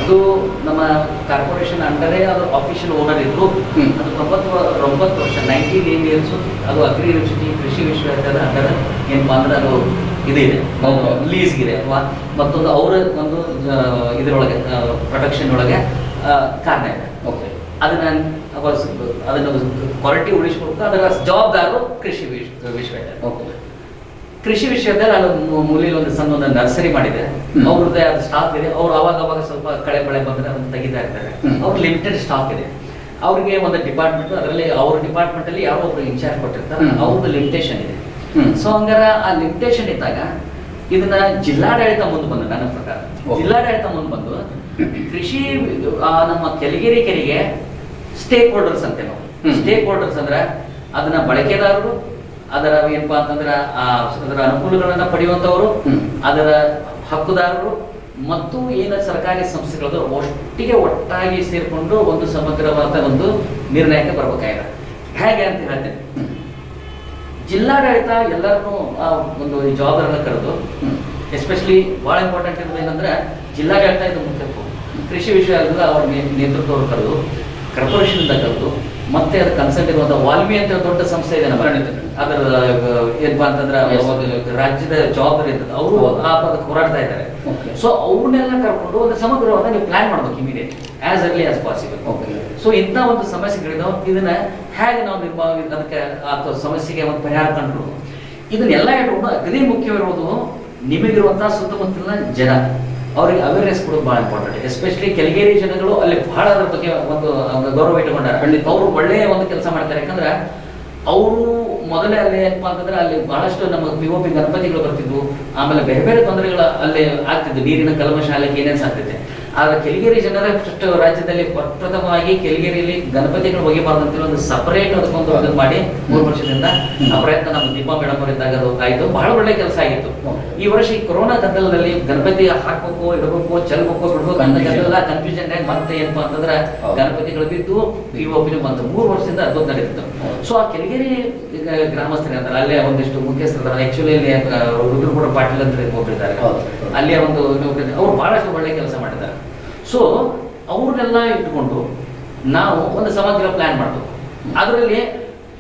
ಅದು ನಮ್ಮ ಕಾರ್ಪೊರೇಷನ್ ಅಂಡರೇ ಅದು ಆಫಿಷಿಯಲ್ ಓನರ್ ಇದ್ರು. ಅದು 9 ವರ್ಷ 19 years ಅದು ಅಗ್ರಿ ಯೂನಿವರ್ಸಿಟಿ ಕೃಷಿ ವಿಶ್ವವಿದ್ಯಾಲಯದ ಅಂಡರ್ ಏನಪ್ಪಾ ಅಂದ್ರೆ ಅದು ಇದೆ ಲೀಸ್ಗಿದೆ ಅಥವಾ ಮತ್ತೊಂದು ಅವರ ಒಂದು ಇದರೊಳಗೆ ಪ್ರೊಡಕ್ಷನ್ ಒಳಗೆ ಕಾರಣ ಇದೆ. ಓಕೆ, ಅದನ್ನು ಕ್ವಾಲಿಟಿ ಉಳಿಸ್ಕೊಡ್ಬೇಕು. ಅದರ ಜವಾಬ್ದಾರರು ಕೃಷಿ ವಿಶ್ವವಿದ್ಯಾಲಯ. ಓಕೆ, ಕೃಷಿ ವಿಷಯದಲ್ಲಿ ನಾನು ಮೂಲೆಯಲ್ಲಿ ಒಂದು ಸಣ್ಣ ಒಂದು ನರ್ಸರಿ ಮಾಡಿದೆ. ಅವ್ರದ್ದೇ ಆದ ಸ್ಟಾಕ್ ಇದೆ. ಅವ್ರು ಅವಾಗ ಸ್ವಲ್ಪ ಕಳೆ ಬಳೆ ಬಂದ್ರೆ ಅದನ್ನು ತೆಗಿತಾ ಇರ್ತಾರೆ. ಅವ್ರ ಲಿಮಿಟೆಡ್ ಸ್ಟಾಕ್ ಇದೆ. ಅವ್ರಿಗೆ ಒಂದು ಡಿಪಾರ್ಟ್ಮೆಂಟ್, ಅದರಲ್ಲಿ ಅವ್ರ ಡಿಪಾರ್ಟ್ಮೆಂಟ್ ಅಲ್ಲಿ ಯಾರೋ ಒಬ್ರು ಇನ್ಚಾರ್ಜ್ ಕೊಟ್ಟಿರ್ತಾರೆ. ಅವ್ರದ್ದು ಲಿಮಿಟೇಷನ್ ಇದೆ. ಸೊ ಹಂಗಾರ ಆ ಲಿಮಿಟೇಷನ್ ಇದ್ದಾಗ ಇದನ್ನ ಜಿಲ್ಲಾಡಳಿತ ಮುಂದೆ ಬಂದು, ನನ್ನ ಪ್ರಕಾರ ಜಿಲ್ಲಾಡಳಿತ ಮುಂದೆ ಬಂದು ಕೃಷಿ ನಮ್ಮ ಕೆಲಿಗೇರಿ ಕೆರೆಗೆ ಸ್ಟೇಕ್ ಹೋಲ್ಡರ್ಸ್ ಅಂತೆ ನಾವು. ಸ್ಟೇಕ್ ಹೋಲ್ಡರ್ಸ್ ಅಂದ್ರೆ ಅದನ್ನ ಬಳಕೆದಾರರು, ಅದರ ಏನಪ್ಪಾ ಅಂತಂದ್ರೆ ಅದರ ಅನುಕೂಲಗಳನ್ನ ಪಡೆಯುವಂತವರು, ಅದರ ಹಕ್ಕುದಾರರು ಮತ್ತು ಏನ ಸರ್ಕಾರಿ ಸಂಸ್ಥೆಗಳು ಒಟ್ಟಾಗಿ ಸೇರ್ಕೊಂಡು ಒಂದು ಸಮಗ್ರವಾದ ಒಂದು ನಿರ್ಣಯಕ್ಕೆ ಬರ್ಬೇಕಾಗಿದೆ. ಹೇಗೆ ಅಂತ ಹೇಳ್ತೇನೆ, ಜಿಲ್ಲಾಡಳಿತ ಎಲ್ಲರನ್ನೂ ಒಂದು ಜವಾಬ್ದಾರಿನ ಕರೆದು, ಎಸ್ಪೆಷಲಿ ಬಹಳ ಇಂಪಾರ್ಟೆಂಟ್ ಇರೋದು ಏನಂದ್ರೆ ಜಿಲ್ಲಾಡಳಿತ ಇದು ಮುಖ್ಯ. ಕೃಷಿ ವಿಶ್ವವಿದ್ಯಾಲಯದ ಅವ್ರ ನೇತೃತ್ವವನ್ನು ಕರೆದು, ಕಾರ್ಪೊರೇಷನ್ ಕರೆದು, ಮತ್ತೆ ಅದು ಕನ್ಸಲ್ಟ್ ಇರುವಂತಹ ವಾಲ್ಮಿ ಅಂತ ದೊಡ್ಡ ಸಂಸ್ಥೆ ಇದೆ ನಮ್ಮ ಅದರ ಏನಪ್ಪಾ ಅಂತಂದ್ರೆ ರಾಜ್ಯದ ಜವಾಬ್ದಾರಿ ಇರ್ತದೆ. ಅವರು ಆ ಪದಕ್ಕೆ ಹೋರಾಡ್ತಾ ಇದ್ದಾರೆ. ಸೊ ಅವ್ರನ್ನೆಲ್ಲ ಕರ್ಕೊಂಡು ಒಂದು ಸಮಗ್ರವಾದ ನೀವು ಪ್ಲಾನ್ ಮಾಡ್ಬೇಕು immediate as early as possible. So ಇಂಥ ಒಂದು ಸಮಸ್ಯೆಗಳಿದಾವೆ. ಇದನ್ನ ಹೇಗೆ ನಾವು ಅದಕ್ಕೆ ಆ ಸಮಸ್ಯೆಗೆ ಒಂದು ಪರಿಹಾರ ಕಂಡು ಇದನ್ನೆಲ್ಲ ಇಟ್ಕೊಂಡು ಅಗದಿ ಮುಖ್ಯವಿರುವುದು ನಿಮಗಿರುವಂತಹ ಸುತ್ತಮುತ್ತಲಿನ ಜನ, ಅವ್ರಿಗೆ ಅವೇರ್ನೆಸ್ ಕೊಡೋದು ಬಹಳ ಇಂಪಾರ್ಟೆಂಟ್. ಎಸ್ಪೆಷಲಿ ಕೆಲಿಗೇರಿ ಜನಗಳು ಅಲ್ಲಿ ಬಹಳ ಅದರ ಬಗ್ಗೆ ಒಂದು ಗೌರವ ಇಟ್ಟುಕೊಂಡಾರೆ. ಅವರು ಒಳ್ಳೆಯ ಒಂದು ಕೆಲಸ ಮಾಡ್ತಾರೆ. ಯಾಕಂದ್ರೆ ಅವರು ಮೊದಲೇ ಅಲ್ಲಿ ಏನಪ್ಪಾ ಅಂತಂದ್ರೆ ಅಲ್ಲಿ ಬಹಳಷ್ಟು ನಮ್ಮ POP ಗಣಪತಿಗಳು ಬರ್ತಿದ್ವು. ಆಮೇಲೆ ಬೇರೆ ಬೇರೆ ತೊಂದರೆಗಳು ಅಲ್ಲಿ ಆಗ್ತಿದ್ವು, ನೀರಿನ ಕಲ್ಮಶ ಆಗಲಿಕ್ಕೆ ಏನೇನು ಆಗ್ತಿದೆ. ಆದ್ರೆ ಕೆಲಿಗೇರಿ ಜನರ ಫಸ್ಟ್ ರಾಜ್ಯದಲ್ಲಿ ಪ್ರಥಮವಾಗಿ ಕೆಲಿಗೇರಿಯಲ್ಲಿ ಗಣಪತಿಗಳು ಒಗಿಬಾರ್ದಂತ ಒಂದು ಸಪರೇಟ್ ಅದಕ್ಕೊಂದು ಮಾಡಿ 3 ವರ್ಷದಿಂದ ಆ ಪ್ರಯತ್ನ ನಮ್ಮ ದೀಪಾ ಮೇಡಮ್ ಅವರಿದ್ದಾಗ ಅದು ಆಯ್ತು. ಬಹಳ ಒಳ್ಳೆ ಕೆಲಸ ಆಗಿತ್ತು. ಈ ವರ್ಷ ಈ ಕೊರೋನಾ ಗದ್ದಲದಲ್ಲಿ ಗಣಪತಿ ಹಾಕ್ಬೇಕು, ಇಡಬೇಕು, ಚೆಲ್ಬೇಕು, ಬಿಡ್ಬೇಕು ಅನ್ನೋದೆಲ್ಲ ಕನ್ಫ್ಯೂಷನ್ ಮತ್ತೆ ಏನಪ್ಪಾ ಅಂತಂದ್ರೆ ಗಣಪತಿಗಳು ಬಿದ್ದು POP ಬಂತು. 3 ವರ್ಷದಿಂದ ಅದ್ಭುತ ನಡೀತಿತ್ತು. ಸೊ ಆ ಕೆಲಿಗೇರಿ ಗ್ರಾಮಸ್ಥರೇ ಅಂತಾರೆ, ಅಲ್ಲೇ ಒಂದಿಷ್ಟು ಮುಖ್ಯಸ್ಥರು ಆಕ್ಚುಲಿ ಅಲ್ಲಿ ರುದ್ರಗೌಡ ಪಾಟೀಲ್ ಅಂತ ಒಬ್ಬರಿದ್ದಾರೆ, ಅಲ್ಲೇ ಒಂದು ಅವ್ರು ಬಹಳಷ್ಟು ಒಳ್ಳೆ ಕೆಲಸ ಮಾಡಿದ್ದಾರೆ. ಸೊ ಅವ್ರನ್ನೆಲ್ಲ ಇಟ್ಕೊಂಡು ನಾವು ಒಂದು ಸಮಗ್ರ ಪ್ಲಾನ್ ಮಾಡಬೇಕು. ಅದರಲ್ಲಿ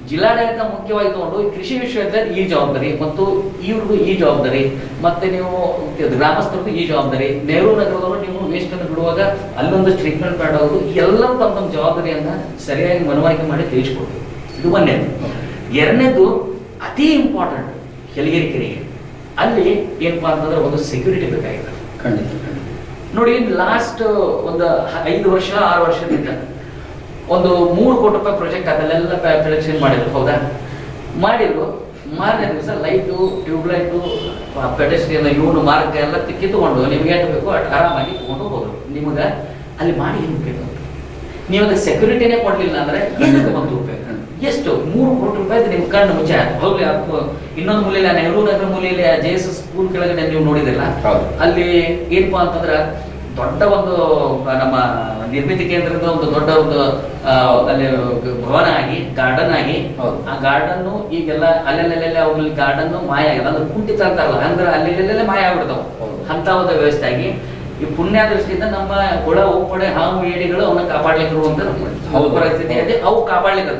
ಜಿಲ್ಲಾಡಳಿತ ಮುಖ್ಯವಾಗಿ ತಗೊಂಡು ಕೃಷಿ ವಿಶ್ವವಿದ್ಯಾಲಯ ಈ ಜವಾಬ್ದಾರಿ ಮತ್ತು ಇವ್ರಿಗೂ ಈ ಜವಾಬ್ದಾರಿ, ಮತ್ತೆ ನೀವು ಗ್ರಾಮಸ್ಥರಿಗೂ ಈ ಜವಾಬ್ದಾರಿ, ನೆಹರು ನಗರದವರು ನೀವು ವೇಸ್ಟ್ ಅನ್ನು ಬಿಡುವಾಗ ಅಲ್ಲೊಂದು ಟ್ರೀಟ್ಮೆಂಟ್ ಪ್ಲಾಂಟ್ ಆಗೋದು, ಎಲ್ಲರೂ ತಮ್ಮ ಜವಾಬ್ದಾರಿಯನ್ನ ಸರಿಯಾಗಿ ಮನವರಿಕೆ ಮಾಡಿ ತಿಳಿಸ್ಕೊಡ್ತೀವಿ. ಇದು ಒಂದೇದು. ಎರಡನೇದು ಅತಿ ಇಂಪಾರ್ಟೆಂಟ್ ಕೆಲಿಗೇರಿ ಕೆರೆಗೆ ಅಲ್ಲಿ ಏನಪ್ಪಾ ಅಂತಂದ್ರೆ ಒಂದು ಸೆಕ್ಯೂರಿಟಿ ಬೇಕಾಗಿದೆ. ಖಂಡಿತ ನೋಡಿ, ಲಾಸ್ಟ್ ಒಂದು 5 ವರ್ಷ 6 ವರ್ಷದಿಂದ ಒಂದು 3 ಕೋಟಿ ರೂಪಾಯಿ ಪ್ರಾಜೆಕ್ಟ್ ಅದಲ್ಲೆಲ್ಲ ಪ್ರೊಡಕ್ಷನ್ ಮಾಡಿದ್ರು. ಹೌದಾ, ಮಾಡಿದ್ರು. ಮಾರನೇ ದಿವಸ ಲೈಟು, ಟ್ಯೂಬ್ಲೈಟು, ಪೆಡೆಸ್ಟ್ರಿಯನ್ ಇವನು ಮಾರ್ಗ ಎಲ್ಲ ಕಿತ್ತುಕೊಂಡು ನಿಮ್ಗೆ ಎಷ್ಟು ಬೇಕೋ ಅಷ್ಟು ಆರಾಮಾಗಿ ತಗೊಂಡು ಹೋದ್ರು. ನಿಮ್ಗೆ ಅಲ್ಲಿ ಮಾಡಿ ಏನು ಬೇಕು, ನೀವು ಅದಕ್ಕೆ ಸೆಕ್ಯೂರಿಟಿನೇ ಕೊಡ್ಲಿಲ್ಲ ಅಂದ್ರೆ ₹1 ರೂಪಾಯಿ. ಎಷ್ಟು 3 ಕೋಟಿ ರೂಪಾಯಿ ನಿಮ್ ಕಣ್ಣು ಮುಚ್ಚ ಹೋಗ್ಲಿ. ಇನ್ನೊಂದು ಮೂಲೆಯಲ್ಲಿ ನೆಹರು ನಗರ ಮೂಲೆಯಲ್ಲಿ JSS ಸ್ಕೂಲ್ ಕೆಳಗಡೆ ನೀವು ನೋಡಿದಿಲ್ಲ, ಅಲ್ಲಿ ಏನಪ್ಪಾ ಅಂತಂದ್ರೆ ದೊಡ್ಡ ಒಂದು ನಮ್ಮ ನಿರ್ಮಿತಿ ಕೇಂದ್ರದ ಒಂದು ದೊಡ್ಡ ಒಂದು ಅಲ್ಲಿ ಭವನ ಆಗಿ ಗಾರ್ಡನ್ ಆಗಿ, ಆ ಗಾರ್ಡನ್ ಈಗೆಲ್ಲ ಅಲ್ಲೆಲ್ಲೆಲ್ಲ ಅವ್ರಲ್ಲಿ ಗಾರ್ಡನ್ ಮಾಯ ಆಗಿದೆ. ಅಂದ್ರೆ ಕುಂಠಿತ ಅಂತಾರಲ್ಲ, ಅಂದ್ರೆ ಅಲ್ಲೆಲ್ಲೆಲ್ಲ ಮಾಯ ಆಗ್ಬಿಡ್ತಾವ. ಅಂತ ಒಂದು ವ್ಯವಸ್ಥೆ ಆಗಿ ಈ ಪುಣ್ಯ ದೃಷ್ಟಿಯಿಂದ ನಮ್ಮ ಹುಳ ಉಪ್ಪಡೆ ಹಾವು ಏಡಿಗಳು ಅವನ್ನ ಕಾಪಾಡ್ಲಿಕ್ಕೆ ಇರುವಂತ ಪರಿಸ್ಥಿತಿ ಇದೆ. ಅವು ಕಾಪಾಡ್ಲಿಕ್ಕೆ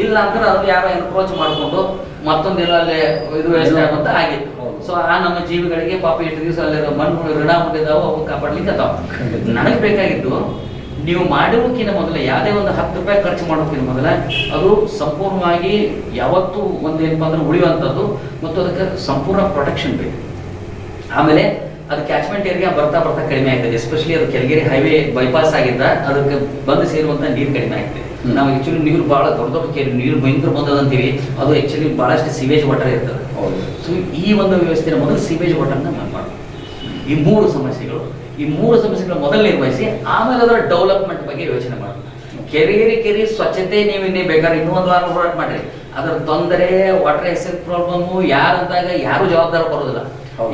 ಇಲ್ಲ ಅಂದ್ರೆ ಅದು ಯಾರೋ ಎನ್ಕ್ರೋಚ್ ಮಾಡ್ಕೊಂಡು ಮತ್ತೊಂದೇನೋ ಅಲ್ಲಿ ಇದು ವ್ಯವಸ್ಥೆ ಆಗುವಂತ ಆಗಿತ್ತು. ಸೊ ಆ ನಮ್ಮ ಜೀವಿಗಳಿಗೆ ಪಾಪ ಎಷ್ಟು ದಿವಸ ಅಲ್ಲಿರೋ ಮಣ್ಣು ಋಣ ಹೊಂದಿದಾವ ಅವು ಕಾಪಾಡ್ಲಿಕ್ಕೆ ಅದಾವ. ನನಗೆ ಬೇಕಾಗಿದ್ದು ನೀವು ಮಾಡುವಕ್ಕಿಂತ ಮೊದಲ ಯಾವುದೇ ಒಂದು 10 ರೂಪಾಯಿ ಖರ್ಚು ಮಾಡೋಕ್ಕಿಂತ ಮೊದಲ ಅದು ಸಂಪೂರ್ಣವಾಗಿ ಯಾವತ್ತೂ ಒಂದೇನಪ್ಪ ಅಂದ್ರೆ ಉಳಿಯುವಂಥದ್ದು ಮತ್ತು ಅದಕ್ಕೆ ಸಂಪೂರ್ಣ ಪ್ರೊಟೆಕ್ಷನ್ ಬೇಕು. ಆಮೇಲೆ ಅದು ಕ್ಯಾಚ್ಮೆಂಟ್ ಏರಿಯಾ ಬರ್ತಾ ಬರ್ತಾ ಕಡಿಮೆ ಆಗ್ತದೆ. ಎಸ್ಪೆಷಲಿ ಅದು ಕೆಳಗೇರಿ ಹೈವೇ ಬೈಪಾಸ್ ಆಗಿದ್ದ ಅದಕ್ಕೆ ಬಂದು ಸೇರುವಂತ ನೀರು ಕಡಿಮೆ ಆಗ್ತದೆ. ನಾವು ಆಕ್ಚುಲಿ ನೀರು ಬಹಳ ದೊಡ್ಡ ದೊಡ್ಡ ನೀರು ಭಯಂಕರ ಬಂದದಂತೀವಿ, ಅದು ಆಕ್ಚುಲಿ ಬಹಳಷ್ಟು ಸಿವೇಜ್ ವಾಟರ್ ಇರ್ತದೆ. ಸೊ ಈ ಒಂದು ವ್ಯವಸ್ಥೆಯ ಮೊದಲು ಸಿವೇಜ್ ವಾಟರ್ನ ಮಾಡಿ ಈ 3 ಸಮಸ್ಯೆಗಳು ಮೊದಲು ನಿರ್ವಹಿಸಿ ಆಮೇಲೆ ಅದರ ಡೆವಲಪ್ಮೆಂಟ್ ಬಗ್ಗೆ ಯೋಚನೆ ಮಾಡಿ. ಕೆರೆ ಸ್ವಚ್ಛತೆ ನೀವು ಇನ್ನೇ ಬೇಕಾದ್ರೆ ಇನ್ನೂ ಒಂದು ವಾರ ಹೋರಾಟ ಮಾಡ್ರಿ. ಅದರ ತೊಂದರೆ ವಾಟರ್ ಎಸೆಸ್ ಪ್ರಾಬ್ಲಮ್ಮು ಯಾರಂದಾಗ ಯಾರು ಜವಾಬ್ದಾರ ಬರೋದಿಲ್ಲ.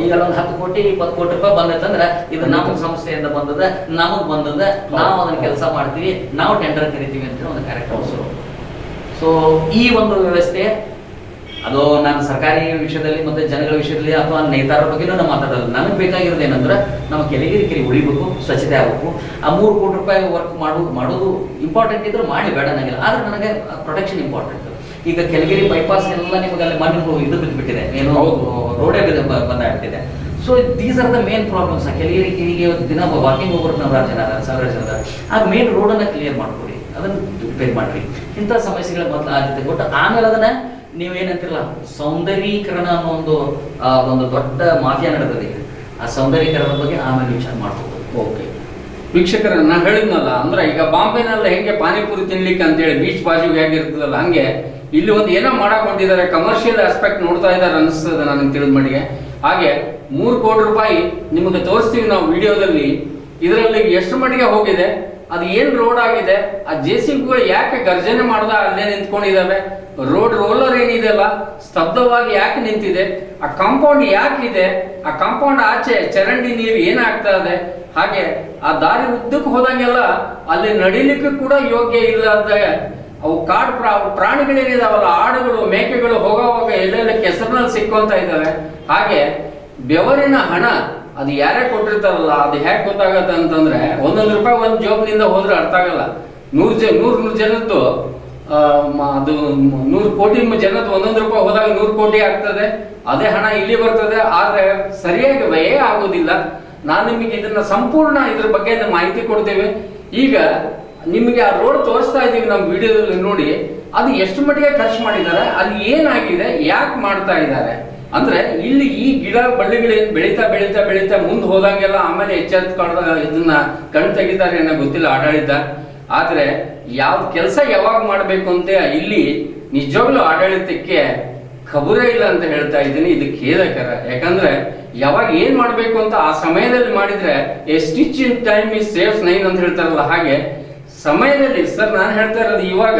ಈಗ ಒಂದು 10 ಕೋಟಿ 20 ಕೋಟಿ ರೂಪಾಯಿ ಬಂದೈತಂದ್ರೆ ಇದು ನಮ್ಮ ಸಂಸ್ಥೆಯಿಂದ ಬಂದದ, ನಮಗ್ ಬಂದದ, ನಾವು ಅದನ್ನ ಕೆಲಸ ಮಾಡ್ತೀವಿ, ನಾವು ಟೆಂಡರ್ ಕರಿತೀವಿ ಅಂತ ಒಂದು ಕಾರ್ಯಕ್ರಮ ಶುರು. ಸೊ ಈ ಒಂದು ವ್ಯವಸ್ಥೆ ಅದು ನಾನು ಸರ್ಕಾರಿ ವಿಷಯದಲ್ಲಿ ಮತ್ತೆ ಜನಗಳ ವಿಷಯದಲ್ಲಿ ಅಥವಾ ನೇತಾರರ ಬಗ್ಗೆನೂ ನಾವು ಮಾತಾಡೋದು. ನನಗೆ ಬೇಕಾಗಿರೋದು ಏನಂದ್ರೆ ನಮ್ಮ ಕೆರೆ ಉಳಿಬೇಕು, ಸ್ವಚ್ಛತೆ ಆಗಬೇಕು. ಆ 3 ಕೋಟಿ ರೂಪಾಯಿ ವರ್ಕ್ ಮಾಡೋದು ಇಂಪಾರ್ಟೆಂಟ್ ಇದ್ರೆ ಮಾಡಿ, ಬೇಡ ನನಗಿಲ್ಲ. ಆದ್ರೆ ನನಗೆ ಪ್ರೊಟೆಕ್ಷನ್ ಇಂಪಾರ್ಟೆಂಟ್. ಈಗ ಕೆಳಗೇರಿ ಬೈಪಾಸ್ ಎಲ್ಲ ನಿಮಗೆ ಅಲ್ಲಿ ಮಣ್ಣು ಇದು ಬಿದ್ದುಬಿಟ್ಟಿದೆ, ಏನೋ ರೋಡೇ ಬಂದಾಗ್ಬಿಟ್ಟಿದೆ. So these are the main problems. ಕೆಳಗೇರಿಗೆ ದಿನ ವಾಕಿಂಗ್ ಹೋಗೋರು 1000 ಜನ ಆ ಮೇನ್ ರೋಡನ್ನು ಕ್ಲಿಯರ್ ಮಾಡ್ಕೊಡಿ, ಅದನ್ನು ರಿಪೇರ್ ಮಾಡ್ರಿ. ಇಂಥ ಸಮಸ್ಯೆಗಳ ಮೊದಲು ಆದ್ಯತೆ ಕೊಟ್ಟು ಆಮೇಲೆ ಅದನ್ನ ನೀವೇನಂತಿರಲ್ಲ ಸೌಂದರ್ಯೀಕರಣ ಅನ್ನೋ ಒಂದು ದೊಡ್ಡ ಮಾಫಿಯಾ ನಡೆದಿದೆ. ಆ ಸೌಂದರ್ಯೀಕರಣದ ಬಗ್ಗೆ ಆಮೇಲೆ ವಿಚಾರ ಮಾಡ್ಕೋಬೋದು. ಓಕೆ ವೀಕ್ಷಕರನ್ನ ಹೇಳಿದ್ನಲ್ಲ, ಅಂದ್ರೆ ಈಗ ಬಾಂಬೆನಲ್ಲಿ ಹೆಂಗೆ ಪಾನಿಪುರಿ ತಿನ್ಲಿಕ್ಕೆ ಅಂತೇಳಿ ಬೀಚ್ ಬಾಜುಗೆ ಹೇಗಿರ್ತದಲ್ಲ, ಹಂಗೆ ಇಲ್ಲಿ ಒಂದು ಏನೋ ಮಾಡಕ್ ಹೊಂಟಿದ್ದಾರೆ, ಕಮರ್ಷಿಯಲ್ ಆಸ್ಪೆಕ್ಟ್ ನೋಡ್ತಾ ಇದ್ದಾರೆ ಅನಿಸ್ತದೆ ನನಗೆ ತಿಳಿದ ಮಟ್ಟಿಗೆ. ಹಾಗೆ 3 ಕೋಟಿ ರೂಪಾಯಿ ನಿಮಗೆ ತೋರಿಸ್ತೀವಿ ನಾವು ವಿಡಿಯೋದಲ್ಲಿ. ಇದರಲ್ಲಿ ಎಷ್ಟು ಮಟ್ಟಿಗೆ ಹೋಗಿದೆ, ಅದು ಏನು ರೋಡ್ ಆಗಿದೆ, ಆ JCBಗಳು ಯಾಕೆ ಗರ್ಜನೆ ಮಾಡ್ದ ಅಲ್ಲೇ ನಿಂತ್ಕೊಂಡಿದ್ದಾವೆ, ರೋಡ್ ರೋಲರ್ ಏನಿದೆಯಲ್ಲ ಸ್ತಬ್ಧವಾಗಿ ಯಾಕೆ ನಿಂತಿದೆ, ಆ ಕಾಂಪೌಂಡ್ ಯಾಕಿದೆ, ಆ ಕಾಂಪೌಂಡ್ ಆಚೆ ಚರಂಡಿ ನೀರು ಏನಾಗ್ತಾ ಇದೆ, ಹಾಗೆ ಆ ದಾರಿ ಉದ್ದಕ್ಕೆ ಹೋದಂಗೆಲ್ಲ ಅಲ್ಲಿ ನಡಿಲಿಕ್ಕೆ ಕೂಡ ಯೋಗ್ಯ ಇಲ್ಲದ ಅವು ಕಾಡು ಪ್ರಾಣಿಗಳೇನಿದಾವಲ್ಲ, ಆಡುಗಳು ಮೇಕೆಗಳು ಹೋಗೋವಾಗ ಎಲ್ಲೆಲ್ಲ ಕೆಸರಿನಲ್ಲಿ ಸಿಕ್ಕುವಂತ ಇದ್ದಾವೆ. ಹಾಗೆ ಬೆವರಿನ ಹಣ ಅದು ಯಾರೇ ಕೊಟ್ಟಿರ್ತಾರಲ್ಲ, ಅದು ಹೇಗೆ ಗೊತ್ತಾಗತ್ತೆ ಅಂತಂದ್ರೆ 1 ರೂಪಾಯಿ ಒಂದು ಜಾಬ್ನಿಂದ ಹೋದ್ರೆ ಅರ್ಥ ಆಗಲ್ಲ. 100 ಜನದ್ದು ಅದು 100 ಕೋಟಿ ಜನದ್ದು 1 ರೂಪಾಯಿ ಹೋದಾಗ 100 ಕೋಟಿ ಆಗ್ತದೆ. ಅದೇ ಹಣ ಇಲ್ಲಿ ಬರ್ತದೆ, ಆದ್ರೆ ಸರಿಯಾಗಿ ವ್ಯಯ ಆಗೋದಿಲ್ಲ. ನಾನು ನಿಮಗೆ ಇದನ್ನ ಸಂಪೂರ್ಣ ಇದ್ರ ಬಗ್ಗೆ ಮಾಹಿತಿ ಕೊಡ್ತೇವೆ. ಈಗ ನಿಮಗೆ ಆ ರೋಡ್ ತೋರಿಸ್ತಾ ಇದ್ದೀವಿ ನಮ್ಮ ವಿಡಿಯೋದಲ್ಲಿ ನೋಡಿ, ಅದು ಎಷ್ಟು ಮಟ್ಟಿಗೆ ಖರ್ಚು ಮಾಡಿದ್ದಾರೆ, ಅಲ್ಲಿ ಏನಾಗಿದೆ, ಯಾಕೆ ಮಾಡ್ತಾ ಇದ್ದಾರೆ ಅಂದ್ರೆ ಇಲ್ಲಿ ಈ ಗಿಡ ಬಳ್ಳಿಗಳು ಬೆಳೀತಾ ಬೆಳೀತಾ ಬೆಳೀತಾ ಮುಂದೆ ಹೋದಂಗೆಲ್ಲ ಆಮೇಲೆ ಎಚ್ಚೆತ್ಕೊಂಡ ಇದನ್ನ ಕಣ್ ತೆಗಿತಾರೆ ಅನ್ನೋ ಗೊತ್ತಿಲ್ಲ ಆಡಳಿತ. ಆದ್ರೆ ಯಾವ ಕೆಲಸ ಯಾವಾಗ ಮಾಡಬೇಕು ಅಂತ ಇಲ್ಲಿ ನಿಜವಾಗ್ಲೂ ಆಡಳಿತಕ್ಕೆ ಖಬರೇ ಇಲ್ಲ ಅಂತ ಹೇಳ್ತಾ ಇದ್ದೀನಿ. ಇದು ಖೇದಕರ. ಯಾಕಂದ್ರೆ ಯಾವಾಗ ಏನ್ ಮಾಡ್ಬೇಕು ಅಂತ ಆ ಸಮಯದಲ್ಲಿ ಮಾಡಿದ್ರೆ A stitch in time is saves 9 ಅಂತ ಹೇಳ್ತಾರಲ್ಲ, ಹಾಗೆ ಸಮಯದಲ್ಲಿ ಸರ್ ನಾನು ಹೇಳ್ತಾ ಇರೋದು ಇವಾಗ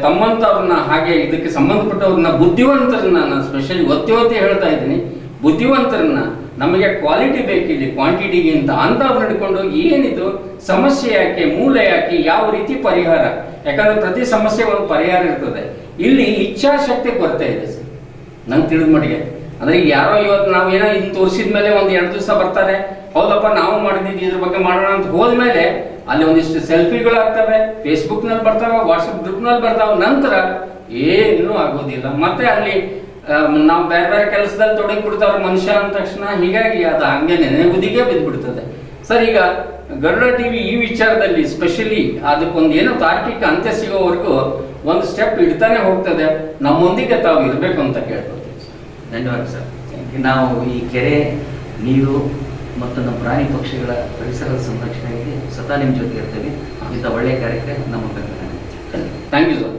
ತಮ್ಮಂತವ್ರನ್ನ ಹಾಗೆ ಇದಕ್ಕೆ ಸಂಬಂಧಪಟ್ಟವ್ರನ್ನ ಬುದ್ಧಿವಂತರನ್ನ ನಾನು ಸ್ಪೆಷಲಿ ಒತ್ತಿ ಹೇಳ್ತಾ ಇದ್ದೀನಿ. ಬುದ್ಧಿವಂತರನ್ನ, ನಮಗೆ ಕ್ವಾಲಿಟಿ ಬೇಕಿಲ್ಲಿ ಕ್ವಾಂಟಿಟಿಗಿಂತ ಅಂತವ್ರು ನಡ್ಕೊಂಡು ಏನಿದು ಸಮಸ್ಯೆ ಯಾಕೆ, ಮೂಲ ಯಾಕೆ, ಯಾವ ರೀತಿ ಪರಿಹಾರ. ಯಾಕಂದ್ರೆ ಪ್ರತಿ ಸಮಸ್ಯೆ ಒಂದು ಪರಿಹಾರ ಇರ್ತದೆ. ಇಲ್ಲಿ ಇಚ್ಛಾಶಕ್ತಿ ಕೊರತೆ ಇದೆ ಸರ್ ನಂಗೆ ತಿಳಿದ ಮಟ್ಟಿಗೆ. ಅಂದ್ರೆ ಈಗ ಯಾರೋ ಇವತ್ತು ನಾವೇನೋ ಇನ್ನು ತೋರಿಸಿದ್ಮೇಲೆ 1-2 ದಿವಸ ಬರ್ತಾರೆ, ಹೌದಪ್ಪ ನಾವು ಮಾಡಿದ್ವಿ ಇದ್ರ ಬಗ್ಗೆ ಮಾಡೋಣ ಅಂತ ಹೋದ್ಮೇಲೆ ಅಲ್ಲಿ ಒಂದಿಷ್ಟು ಸೆಲ್ಫಿಗಳಾಗ್ತವೆ, ಫೇಸ್ಬುಕ್ ನಲ್ಲಿ ಬರ್ತಾವೆ, ವಾಟ್ಸಪ್ ಗ್ರೂಪ್ ನಲ್ಲಿ ಬರ್ತಾವೆ, ನಂತರ ಏನೂ ಆಗೋದಿಲ್ಲ. ಮತ್ತೆ ಅಲ್ಲಿ ನಾವು ಬೇರೆ ಬೇರೆ ಕೆಲಸದಲ್ಲಿ ತೊಡಗಿ ಬಿಡ್ತಾವ್ರ ಮನುಷ್ಯ ಅಂದ ತಕ್ಷಣ. ಹೀಗಾಗಿ ಅದು ಹಂಗೆ ನೆನೆಗುದಿಗೆ ಬಿದ್ದುಬಿಡ್ತದೆ ಸರ್. ಈಗ ಗರುಡ ಟಿವಿ ಈ ವಿಚಾರದಲ್ಲಿ ಸ್ಪೆಷಲಿ ಅದಕ್ಕೊಂದು ಏನೋ ತಾರ್ಕಿಕ ಅಂತ್ಯ ಸಿಗೋವರೆಗೂ ಒಂದು ಸ್ಟೆಪ್ ಇಡ್ತಾನೆ ಹೋಗ್ತದೆ. ನಮ್ಮೊಂದಿಗೆ ತಾವು ಇರಬೇಕು ಅಂತ ಕೇಳ್ಕೊಳ್ತೀವಿ. ಧನ್ಯವಾದ ಸರ್. ನಾವು ಈ ಕೆರೆ ನೀರು ಮತ್ತು ನಮ್ಮ ಪ್ರಾಣಿ ಪಕ್ಷಿಗಳ ಪರಿಸರದ ಸಂರಕ್ಷಣೆಗೆ ಸದಾ ನಿಮ್ಮ ಜೊತೆ ಇರ್ತೇವೆ. ಇಂಥ ಒಳ್ಳೆಯ ಕಾರ್ಯಕ್ರಮ ನಮ್ಮ ಥ್ಯಾಂಕ್ ಯು ಸರ್.